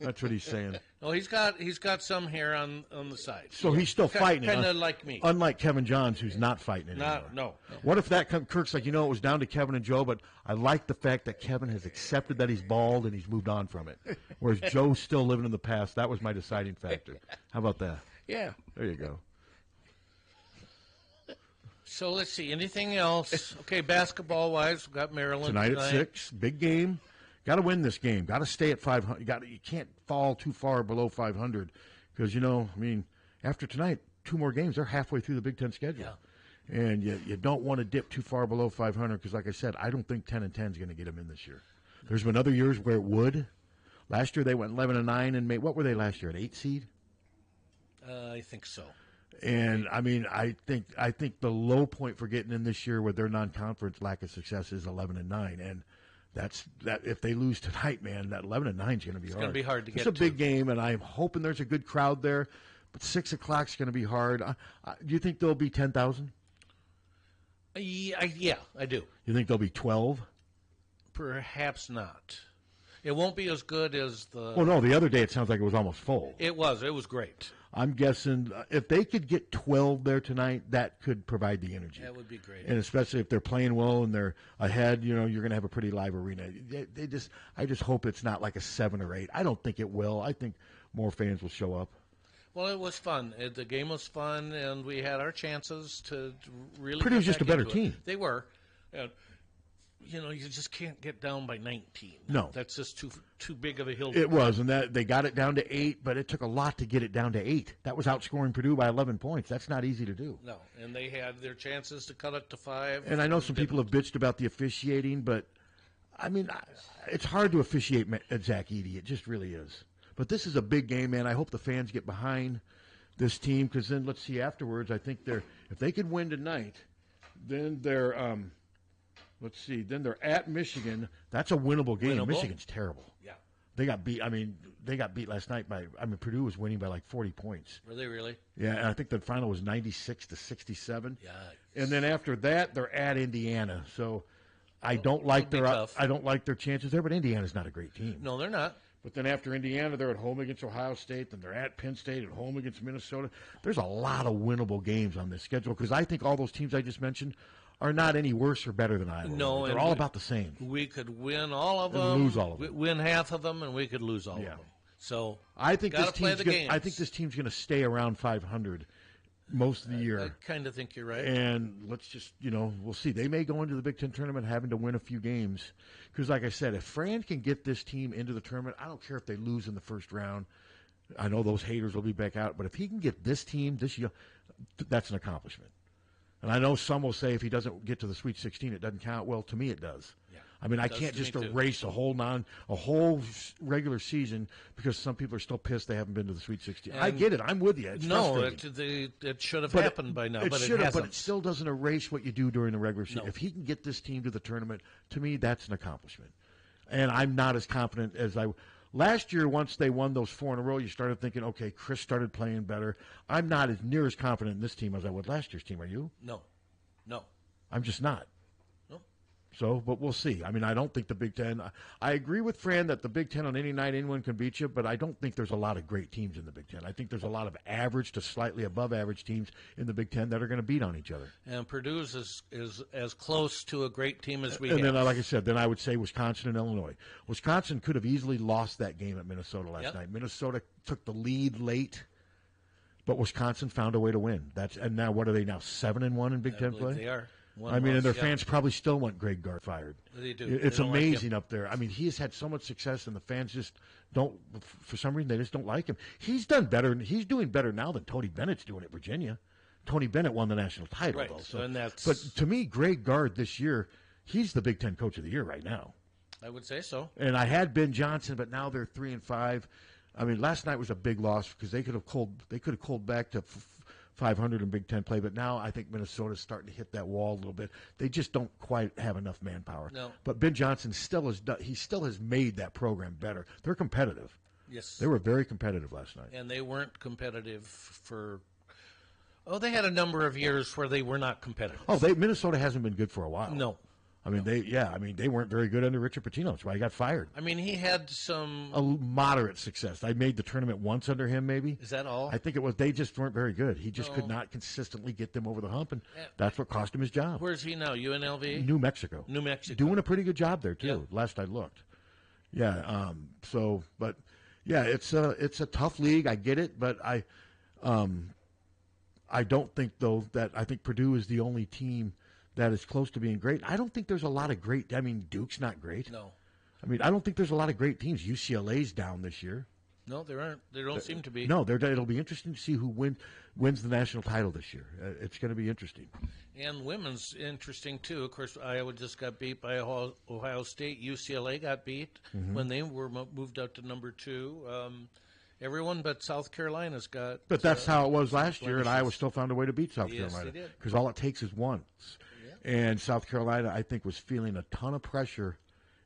That's what he's saying. No, he's got some hair on the side. So he's still fighting. Kind of like me. Unlike Kevin Johns, who's not fighting anymore. No. What if Kirk's like, it was down to Kevin and Joe, but I like the fact that Kevin has accepted that he's bald and he's moved on from it. Whereas Joe's still living in the past. That was my deciding factor. How about that? Yeah. There you go. So let's see. Anything else? Okay, basketball-wise, we've got Maryland Tonight at 6, big game. Got to win this game. Got to stay at 500. You can't fall too far below 500 because, after tonight, 2 more games, they're halfway through the Big Ten schedule. Yeah. And you don't want to dip too far below 500 because, like I said, I don't think 10-10 is going to get them in this year. There's been other years where it would. Last year they went 11-9 and what were they last year, an 8 seed? I think so. And I think the low point for getting in this year with their non-conference lack of success is 11-9, and that if they lose tonight, man, that 11-9 is going to be hard. It's going to be hard to get. It's a big game, and I'm hoping there's a good crowd there. But 6 o'clock is going to be hard. Do you think there'll be 10,000? Yeah, I do. You think there'll be 12? Perhaps not. It won't be as good as the. Well, no. The other day it sounds like it was almost full. It was. It was great. I'm guessing if they could get 12 there tonight, that could provide the energy. That would be great. And especially if they're playing well and they're ahead, you're going to have a pretty live arena. I just hope it's not like a 7 or 8. I don't think it will. I think more fans will show up. Well, it was fun. The game was fun, and we had our chances to really. Purdue was just a better team. They were. And, you just can't get down by 19. No, that's just too big of a hill. It was, and that they got it down to 8, but it took a lot to get it down to 8. That was outscoring Purdue by 11 points. That's not easy to do. No, and they had their chances to cut it to 5. And I know some people have bitched about the officiating, but I mean, it's hard to officiate at Zach Edey. It just really is. But this is a big game, man. I hope the fans get behind this team because then let's see afterwards. I think if they could win tonight, then they're then they're at Michigan. That's a winnable game. Winnable? Michigan's terrible. Yeah. They got beat. I mean, they got beat last night by. I mean, Purdue was winning by like 40 points. Were they really? Yeah, and I think the final was 96-67. Yeah. And then after that, they're at Indiana. So I don't like their chances there. But Indiana's not a great team. No, they're not. But then after Indiana, they're at home against Ohio State. Then they're at Penn State, at home against Minnesota. There's a lot of winnable games on this schedule because I think all those teams I just mentioned are not any worse or better than Iowa. No, they're all about the same. We could win all of them, and lose all of them. Win half of them, and we could lose all of them. So I think gotta play the games. I think this team's going to stay around 500 most of the year. I kind of think you're right. And let's just, we'll see. They may go into the Big Ten tournament having to win a few games. Because, like I said, if Fran can get this team into the tournament, I don't care if they lose in the first round. I know those haters will be back out. But if he can get this team this year, that's an accomplishment. And I know some will say if he doesn't get to the Sweet 16, it doesn't count. Well, to me, it does. Yeah, I mean, I can't just erase a whole regular season because some people are still pissed they haven't been to the Sweet 16. I get it. I'm with you. It's frustrating. It should have happened by now, but it hasn't. But it still doesn't erase what you do during the regular season. No. If he can get this team to the tournament, to me, that's an accomplishment. And I'm not as confident as I. Last year, once they won those 4 in a row, you started thinking, okay, Chris started playing better. I'm not as near as confident in this team as I would last year's team. Are you? No. I'm just not. No. So, but we'll see. I mean, I don't think the Big Ten. I agree with Fran that the Big Ten on any night anyone can beat you, but I don't think there's a lot of great teams in the Big Ten. I think there's a lot of average to slightly above average teams in the Big Ten that are going to beat on each other. And Purdue is as close to a great team as we have. And then, like I said, then I would say Wisconsin and Illinois. Wisconsin could have easily lost that game at Minnesota last night. Minnesota took the lead late. But Wisconsin found a way to win. And now what are they now 7-1 in Big Ten play? They are. And their fans probably still want Greg Gard fired. They do. It's amazing up there. I mean, he has had so much success, and the fans just don't. For some reason, they just don't like him. He's done better. He's doing better now than Tony Bennett's doing at Virginia. Tony Bennett won the national title, though. So, but to me, Greg Gard this year, he's the Big Ten Coach of the Year right now. I would say so. And I had Ben Johnson, but now they're 3-5. I mean, last night was a big loss because they could have culled back to 500 in Big Ten play, but now I think Minnesota's starting to hit that wall a little bit. They just don't quite have enough manpower. No. But Ben Johnson still has made that program better. They're competitive. Yes. They were very competitive last night. And they weren't competitive they had a number of years where they were not competitive. Minnesota hasn't been good for a while. No. I mean, they weren't very good under Richard Pitino. That's why he got fired. I mean, he had a moderate success. I made the tournament once under him, maybe. Is that all? I think it was. They just weren't very good. He just could not consistently get them over the hump, and that's what cost him his job. Where's he now? UNLV? New Mexico. Doing a pretty good job there, too, last I looked. Yeah, it's a tough league. I get it, but I don't think, though, that I think Purdue is the only team that is close to being great. I don't think there's a lot of great. I mean, Duke's not great. No. I mean, I don't think there's a lot of great teams. UCLA's down this year. No, there aren't. There don't seem to be. No, it'll be interesting to see who wins the national title this year. It's going to be interesting. And women's interesting, too. Of course, Iowa just got beat by Ohio State. UCLA got beat when they were moved up to number 2. Everyone but South Carolina's got. But that's how it was last year, and Iowa still found a way to beat South Carolina. Yes, they did. Because all it takes is once. And South Carolina, I think, was feeling a ton of pressure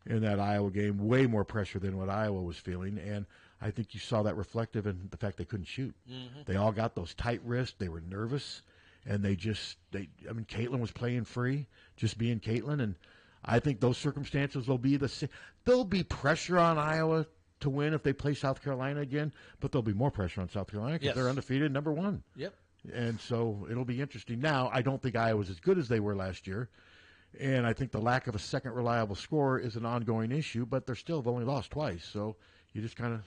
in that Iowa game, way more pressure than what Iowa was feeling. And I think you saw that reflective in the fact they couldn't shoot. Mm-hmm. They all got those tight wrists. They were nervous. And Caitlin was playing free, just being Caitlin. And I think those circumstances will be there'll be pressure on Iowa to win if they play South Carolina again, but there'll be more pressure on South Carolina because they're undefeated, number one. Yep. And so it'll be interesting. Now, I don't think Iowa's as good as they were last year, and I think the lack of a second reliable scorer is an ongoing issue, but they're still have only lost twice. So you just kind of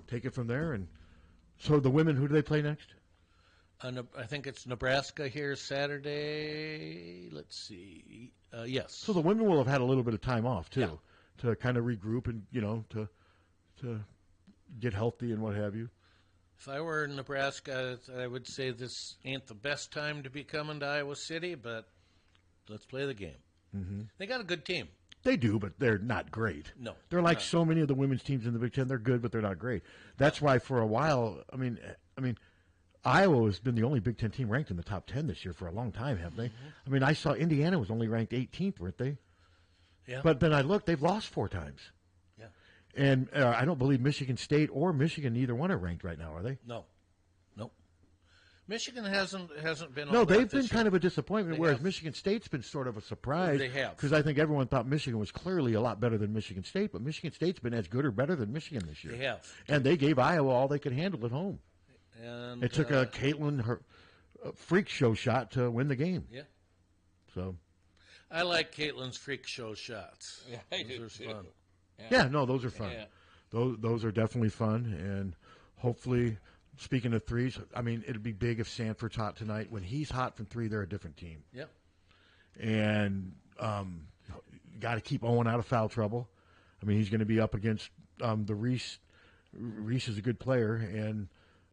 take it from there. And so the women, who do they play next? I think it's Nebraska here Saturday. Let's see. Yes. So the women will have had a little bit of time off, too, to kind of regroup and, to get healthy and what have you. If I were in Nebraska, I would say this ain't the best time to be coming to Iowa City, but let's play the game. Mm-hmm. They got a good team. They do, but they're not great. No. They're like so many of the women's teams in the Big Ten. They're good, but they're not great. That's why for a while, I mean, Iowa has been the only Big Ten team ranked in the top 10 this year for a long time, haven't they? Mm-hmm. I mean, I saw Indiana was only ranked 18th, weren't they? Yeah. But then I looked, they've lost 4 times. Yeah. And I don't believe Michigan State or Michigan, neither one are ranked right now, are they? No. Michigan hasn't been. No, they've been year. kind of a disappointment, whereas have. Michigan State's been sort of a surprise. They have. Because I think everyone thought Michigan was clearly a lot better than Michigan State, but Michigan State's been as good or better than Michigan this year. They have. And they gave Iowa all they could handle at home. And it took a Caitlin her freak show shot to win the game. Yeah. So. I like Caitlin's freak show shots. Yeah, those are fun. Yeah, no, those are fun. Yeah. Those are definitely fun, and hopefully. Speaking of threes, I mean, it'd be big if Sanford's hot tonight. When he's hot from three, they're a different team. Yep. And got to keep Owen out of foul trouble. I mean, he's going to be up against the Reese. Reese is a good player, and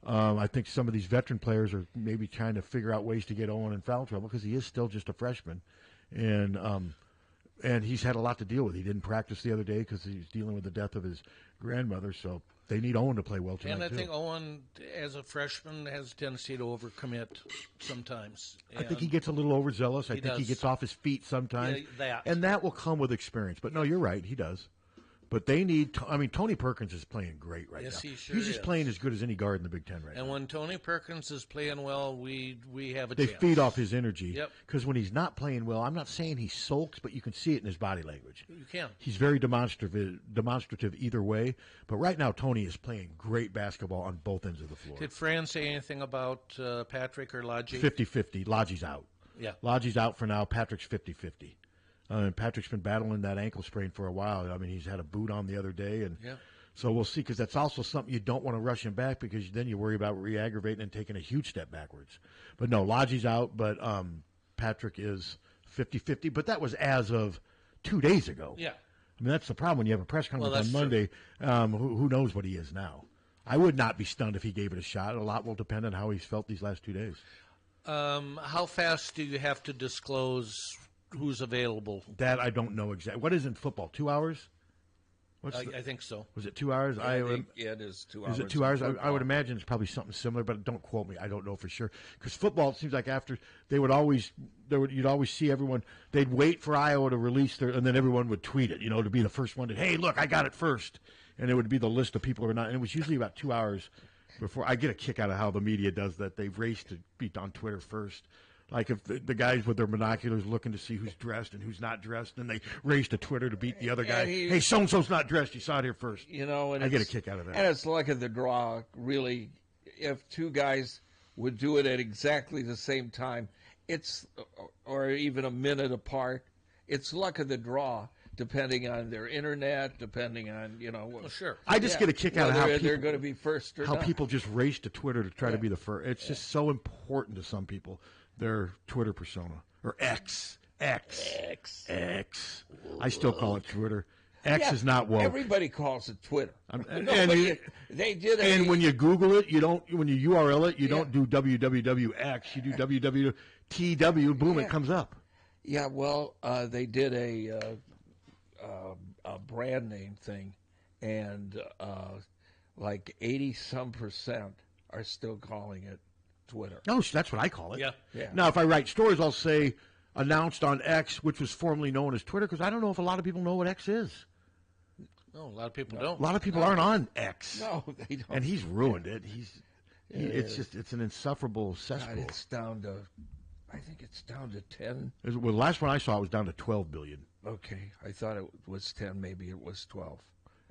I think some of these veteran players are maybe trying to figure out ways to get Owen in foul trouble because he is still just a freshman. And he's had a lot to deal with. He didn't practice the other day because he's dealing with the death of his grandmother, so they need Owen to play well tonight, And I too. think Owen, as a freshman, has a tendency to overcommit sometimes. I think he gets a little overzealous. I think he does. gets off his feet sometimes. Yeah, and that will come with experience. But, no, you're right. He does. But they need – I mean, Tony Perkins is playing great right now. Yes, he sure He's just is. playing as good as any guard in the Big Ten right now. And when Tony Perkins is playing well, we have a They chance. feed off his energy. Yep. Because when he's not playing well, I'm not saying he sulks, but you can see it in his body language. You can. He's very demonstrative either way. But right now, Tony is playing great basketball on both ends of the floor. Did Fran say anything about Patrick or Lodgy? 50-50. Lodgy's out. Yeah. Lodgy's out for now. Patrick's 50-50. And Patrick's been battling that ankle sprain for a while. I mean, he's had a boot on the other day. And so we'll see, because that's also something you don't want to rush him back because then you worry about re-aggravating and taking a huge step backwards. But no, Lodgy's out, but Patrick is 50-50. But that was as of 2 days ago. Yeah. I mean, that's the problem when you have a press conference Well, on Monday. Who knows what he is now? I would not be stunned if he gave it a shot. A lot will depend on how he's felt these last 2 days. How fast do you have to disclose who's available? That I don't know exactly. What is in football? 2 hours? I think so. Was it 2 hours? Yeah, it is 2 hours. Is it 2 hours? I would imagine it's probably something similar, but don't quote me. I don't know for sure. Because football, it seems like after you'd always see everyone. They'd wait for Iowa to release and then everyone would tweet it. To be the first one to, hey, look, I got it first, and it would be the list of people who are not. And it was usually about 2 hours before. I get a kick out of how the media does that. They race to be on Twitter first. Like if the guys with their binoculars looking to see who's dressed and who's not dressed, and they race to Twitter to beat the other guy. Hey, so-and-so's not dressed. You saw it here first. And I get a kick out of that. And it's luck of the draw, really. If two guys would do it at exactly the same time, or even a minute apart, it's luck of the draw, depending on their internet, depending on, sure. I just get a kick out of how they're going to be first or how not. people just race to Twitter to try to be the first. It's just so important to some people. Their Twitter persona, or X. I still call it Twitter. X is not woke. Everybody calls it Twitter. They did. And when you Google it, when you URL it, you don't do www.x. You do www.tw. Boom, it comes up. Yeah, well, they did a brand name thing, and like 80% are still calling it Twitter. No, that's what I call it. Yeah. Now, if I write stories, I'll say announced on X, which was formerly known as Twitter, because I don't know if a lot of people know what X is. No, a lot of people don't. A lot of people aren't on X. No, they don't. And he's ruined it. It's an insufferable cesspool. God, it's down to, I think it's down to 10. Well, the last one I saw, it was down to 12 billion. Okay, I thought it was 10. Maybe it was 12.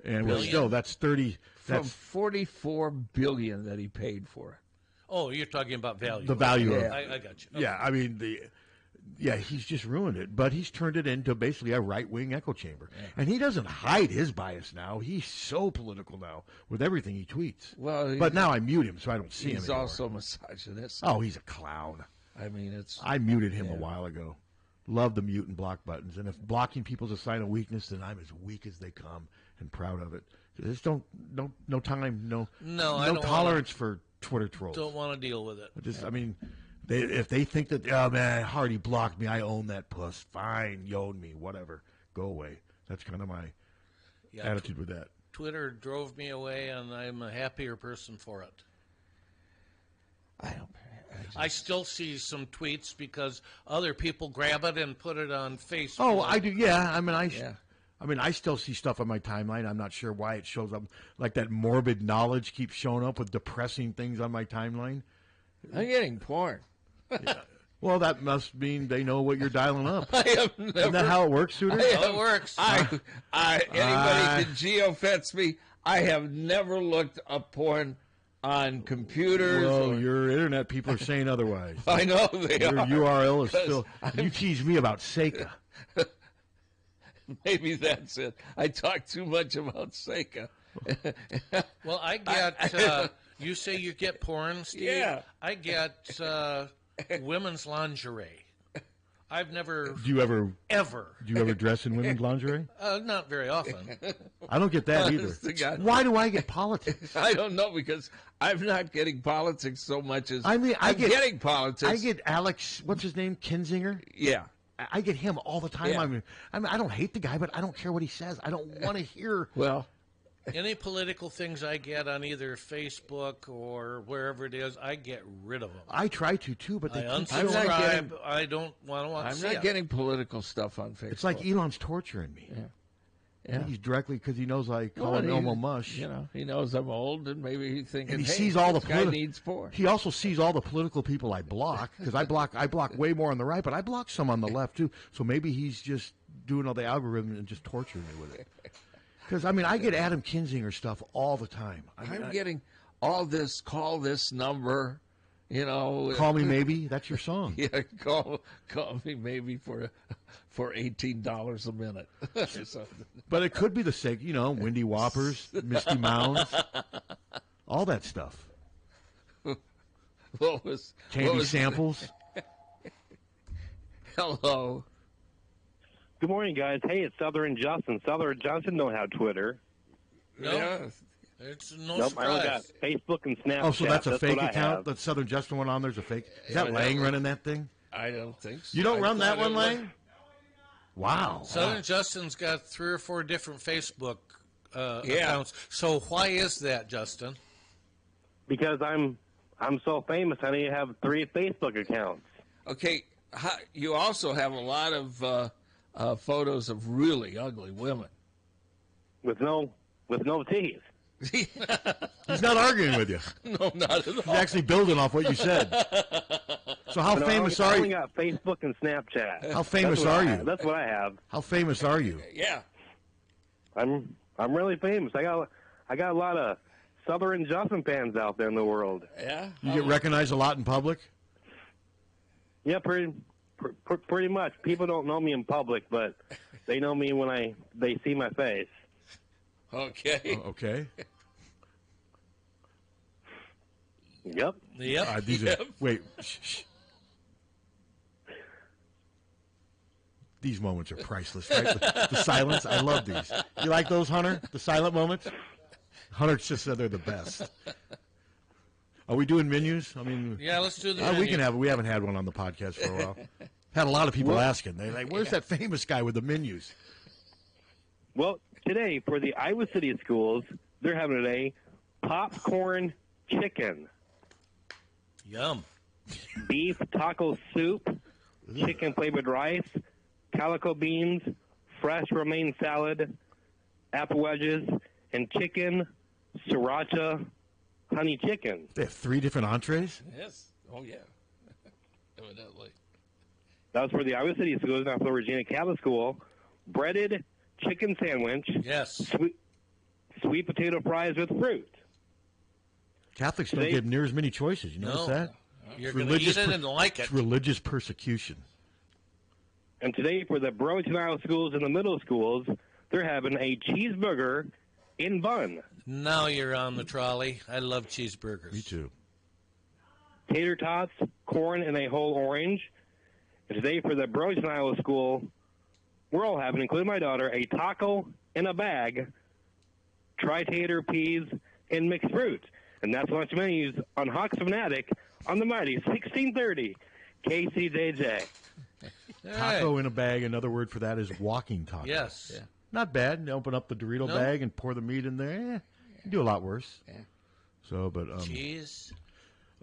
And well, still, that's 30. From $44 billion that he paid for it. Oh, you're talking about value. The value of it. I got you. Okay. Yeah, I mean, he's just ruined it. But he's turned it into basically a right-wing echo chamber. Yeah. And he doesn't hide his bias now. He's so political now with everything he tweets. Well, but now I mute him so I don't see him He's anymore. also misogynist. Oh, he's a clown. I mean, I muted him a while ago. Love the mute and block buttons. And if blocking people's a sign of weakness, then I'm as weak as they come and proud of it. Just no time, no tolerance for Twitter trolls. Don't want to deal with it. I mean, if they think that, oh man, Harty blocked me, I own that puss. Fine, you own me, whatever. Go away. That's kind of my attitude with that. Twitter drove me away, and I'm a happier person for it. I still see some tweets because other people grab it and put it on Facebook. Oh, I do. Yeah, I mean, I still see stuff on my timeline. I'm not sure why it shows up. Like that morbid knowledge keeps showing up with depressing things on my timeline. I'm getting porn. Yeah. Well, that must mean they know what you're dialing up. I have never, Isn't that how it works, Suter? It works. Anybody can geofence me. I have never looked up porn on computers. Well, your internet people are saying otherwise. I know they your are. Your URL is still. You tease me about Seika. Maybe that's it. I talk too much about Seika. Well, I get. You say you get porn, Steve? Yeah. I get women's lingerie. I've never. Do you ever dress in women's lingerie? Not very often. I don't get that either. Why do I get politics? I don't know, because I'm not getting politics so much as I'm getting politics. I get Alex. What's his name? Kinzinger. Yeah. I get him all the time. Yeah. I mean, I don't hate the guy, but I don't care what he says. I don't want to hear. Well, any political things I get on either Facebook or wherever it is, I get rid of them. I try to too, but they I unsubscribe. I don't want to watch. I'm not getting political stuff on Facebook. It's like Elon's torturing me. Yeah. He's directly because he knows I call him Elmo Mush. You know, he knows I'm old, and maybe he's thinking, and he hey, sees all the guy needs porn. He also sees all the political people I block, because I block way more on the right, but I block some on the left too. So maybe he's just doing all the algorithm and just torturing me with it. Because I mean, I get Adam Kinzinger stuff all the time. I'm getting all this. Call this number. You know, Call Me Maybe. That's your song. Yeah, call me maybe for $18 a minute. But it could be the sake, Windy Whoppers, Misty Mounds, all that stuff. Candy samples. Hello. Good morning, guys. Hey, it's Suter and Justin. Suter and Justin don't have Twitter. No. Yeah. It's no nope, surprise. I only got Facebook and Snapchat. Oh, so that's a fake what account? That Southern Justin one on there's a fake? Is that Lang running that thing? I don't think so. You don't run that one, Lang? Wow. Southern Justin's got 3 or 4 different Facebook accounts. So why is that, Justin? Because I'm so famous, I need to have 3 Facebook accounts. Okay, you also have a lot of photos of really ugly women with no teeth. He's not arguing with you. No, not at all. He's actually building off what you said. So how famous are you? I only got Facebook and Snapchat. How famous are you? That's what I have. How famous are you? Yeah. I'm really famous. I got a lot of Southern Justin fans out there in the world. Yeah. You get recognized a lot in public? Yeah, pretty much. People don't know me in public, but they know me when they see my face. Okay. Okay. Yep. Wait. Shh. These moments are priceless, right? The silence. I love these. You like those, Hunter? The silent moments? Hunter just said they're the best. Are we doing menus? I mean, yeah, let's do the menu. We can have. We haven't had one on the podcast for a while. Had a lot of people asking. They're like, "Where's that famous guy with the menus?" Well, today for the Iowa City schools, they're having today popcorn chicken. Yum. Beef taco soup, chicken flavored rice, calico beans, fresh romaine salad, apple wedges, and chicken sriracha honey chicken. They have 3 different entrees? Yes. Oh, yeah. Evidently. That was for the Iowa City schools, not for Regina Catholic School. Breaded chicken sandwich. Yes. sweet potato fries with fruit. Catholics don't give near as many choices. You notice that? You're going to eat it and like it. It's religious persecution. And today, for the Burlington, Iowa schools and the middle schools, they're having a cheeseburger in bun. Now you're on the trolley. I love cheeseburgers. Me too. Tater tots, corn, and a whole orange. And today, for the Burlington, Iowa school, we're all having, including my daughter, a taco in a bag, tri-tater, peas, and mixed fruit. And that's lunch menus on Hawks Fanatic on the mighty 1630 KCJJ. Taco in a bag, another word for that is walking taco. Yes. Yeah. Not bad. You open up the Dorito bag and pour the meat in there. You can do a lot worse. Yeah. So, but cheese.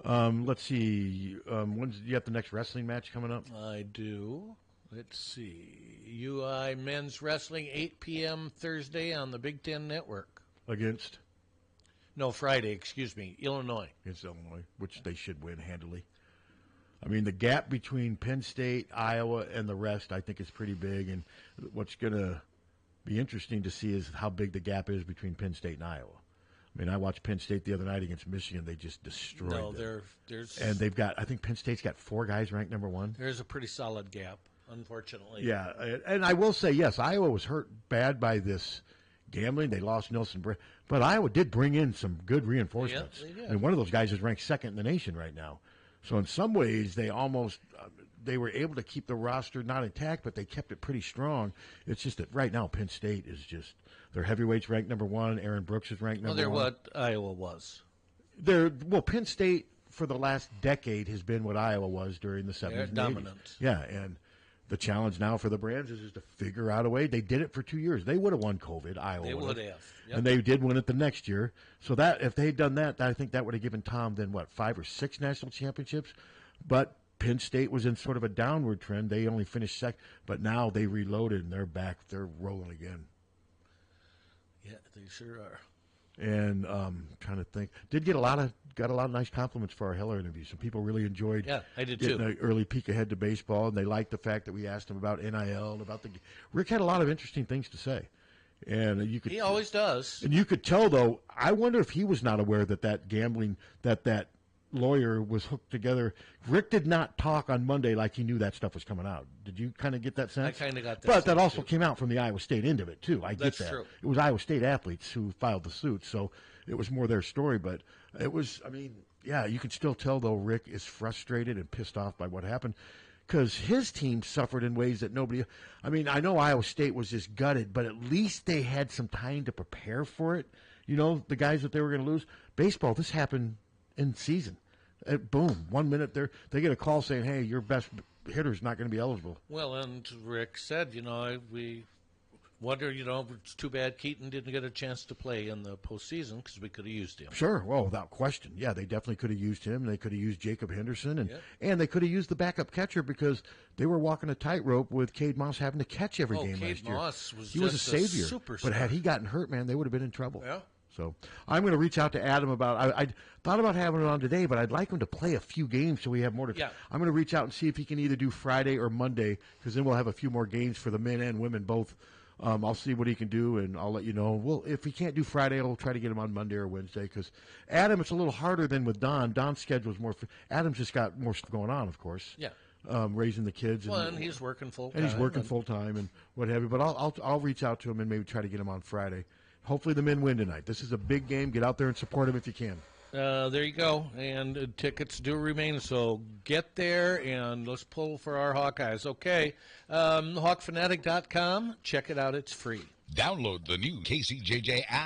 Let's see. When's you got the next wrestling match coming up? I do. Let's see. UI Men's Wrestling, 8 p.m. Thursday on the Big Ten Network. Against? No, Friday, excuse me, Illinois. Against Illinois, which they should win handily. I mean, the gap between Penn State, Iowa, and the rest, I think, is pretty big. And what's going to be interesting to see is how big the gap is between Penn State and Iowa. I mean, I watched Penn State the other night against Michigan. They just destroyed them. There's and they've got, I think Penn State's got 4 guys ranked number 1. There's a pretty solid gap, unfortunately. Yeah, and I will say, yes, Iowa was hurt bad by this gambling. They lost Nelson, but Iowa did bring in some good reinforcements. Yeah, they did. I mean, one of those guys is ranked 2nd in the nation right now. So in some ways, they almost they were able to keep the roster not intact, but they kept it pretty strong. It's just that right now Penn State is just their heavyweights ranked number 1. Aaron Brooks is ranked number 1. They're what Iowa was. Penn State for the last decade has been what Iowa was during the 70s. They're and dominant. 80s. Yeah, and the challenge now for the Brands is to figure out a way. They did it for 2 years. They would have won COVID. Iowa They would have. Yep. And they did win it the next year. So that if they had done that, I think that would have given Tom then, 5 or 6 national championships? But Penn State was in sort of a downward trend. They only finished second, but now they reloaded and they're back. They're rolling again. Yeah, they sure are. And trying to think, got a lot of nice compliments for our Heller interview. Some people really enjoyed. Yeah, I did getting too. an early peek ahead to baseball, and they liked the fact that we asked him about NIL and about Rick had a lot of interesting things to say, and he always does. And you could tell though. I wonder if he was not aware that gambling that lawyer was hooked together. Rick did not talk on Monday like he knew that stuff was coming out. Did you kind of get that sense? I kind of got that. But that also too. came out from the Iowa State end of it too. I That's get that. true. It was Iowa State athletes who filed the suit, so it was more their story. But it was, I mean, yeah, you can still tell though Rick is frustrated and pissed off by what happened because his team suffered in ways that nobody. I mean, I know Iowa State was just gutted, but at least they had some time to prepare for it. You know, the guys that they were going to lose. Baseball, this happened in season. Boom! 1 minute they get a call saying, "Hey, your best hitter's not going to be eligible." Well, and Rick said, we wonder, it's too bad Keaton didn't get a chance to play in the postseason because we could have used him. Sure, well, without question, yeah, they definitely could have used him. They could have used Jacob Henderson, and they could have used the backup catcher because they were walking a tightrope with Cade Moss having to catch every game Cade last year. Moss was he was a just savior, superstar. but had he gotten hurt, man, they would have been in trouble. Yeah. So I'm going to reach out to Adam about. I thought about having it on today, but I'd like him to play a few games so we have more to. Yeah. I'm going to reach out and see if he can either do Friday or Monday because then we'll have a few more games for the men and women both. I'll see what he can do, and I'll let you know. Well, if he can't do Friday, I'll try to get him on Monday or Wednesday because Adam, it's a little harder than with Don. Don's schedule is more. Adam's just got more stuff going on, of course. Yeah. Raising the kids. And he's working full time. And he's working full time and what have you. But I'll reach out to him and maybe try to get him on Friday. Hopefully the men win tonight. This is a big game. Get out there and support them if you can. There you go. And tickets do remain, so get there and let's pull for our Hawkeyes. Okay. HawkFanatic.com. Check it out. It's free. Download the new KCJJ app.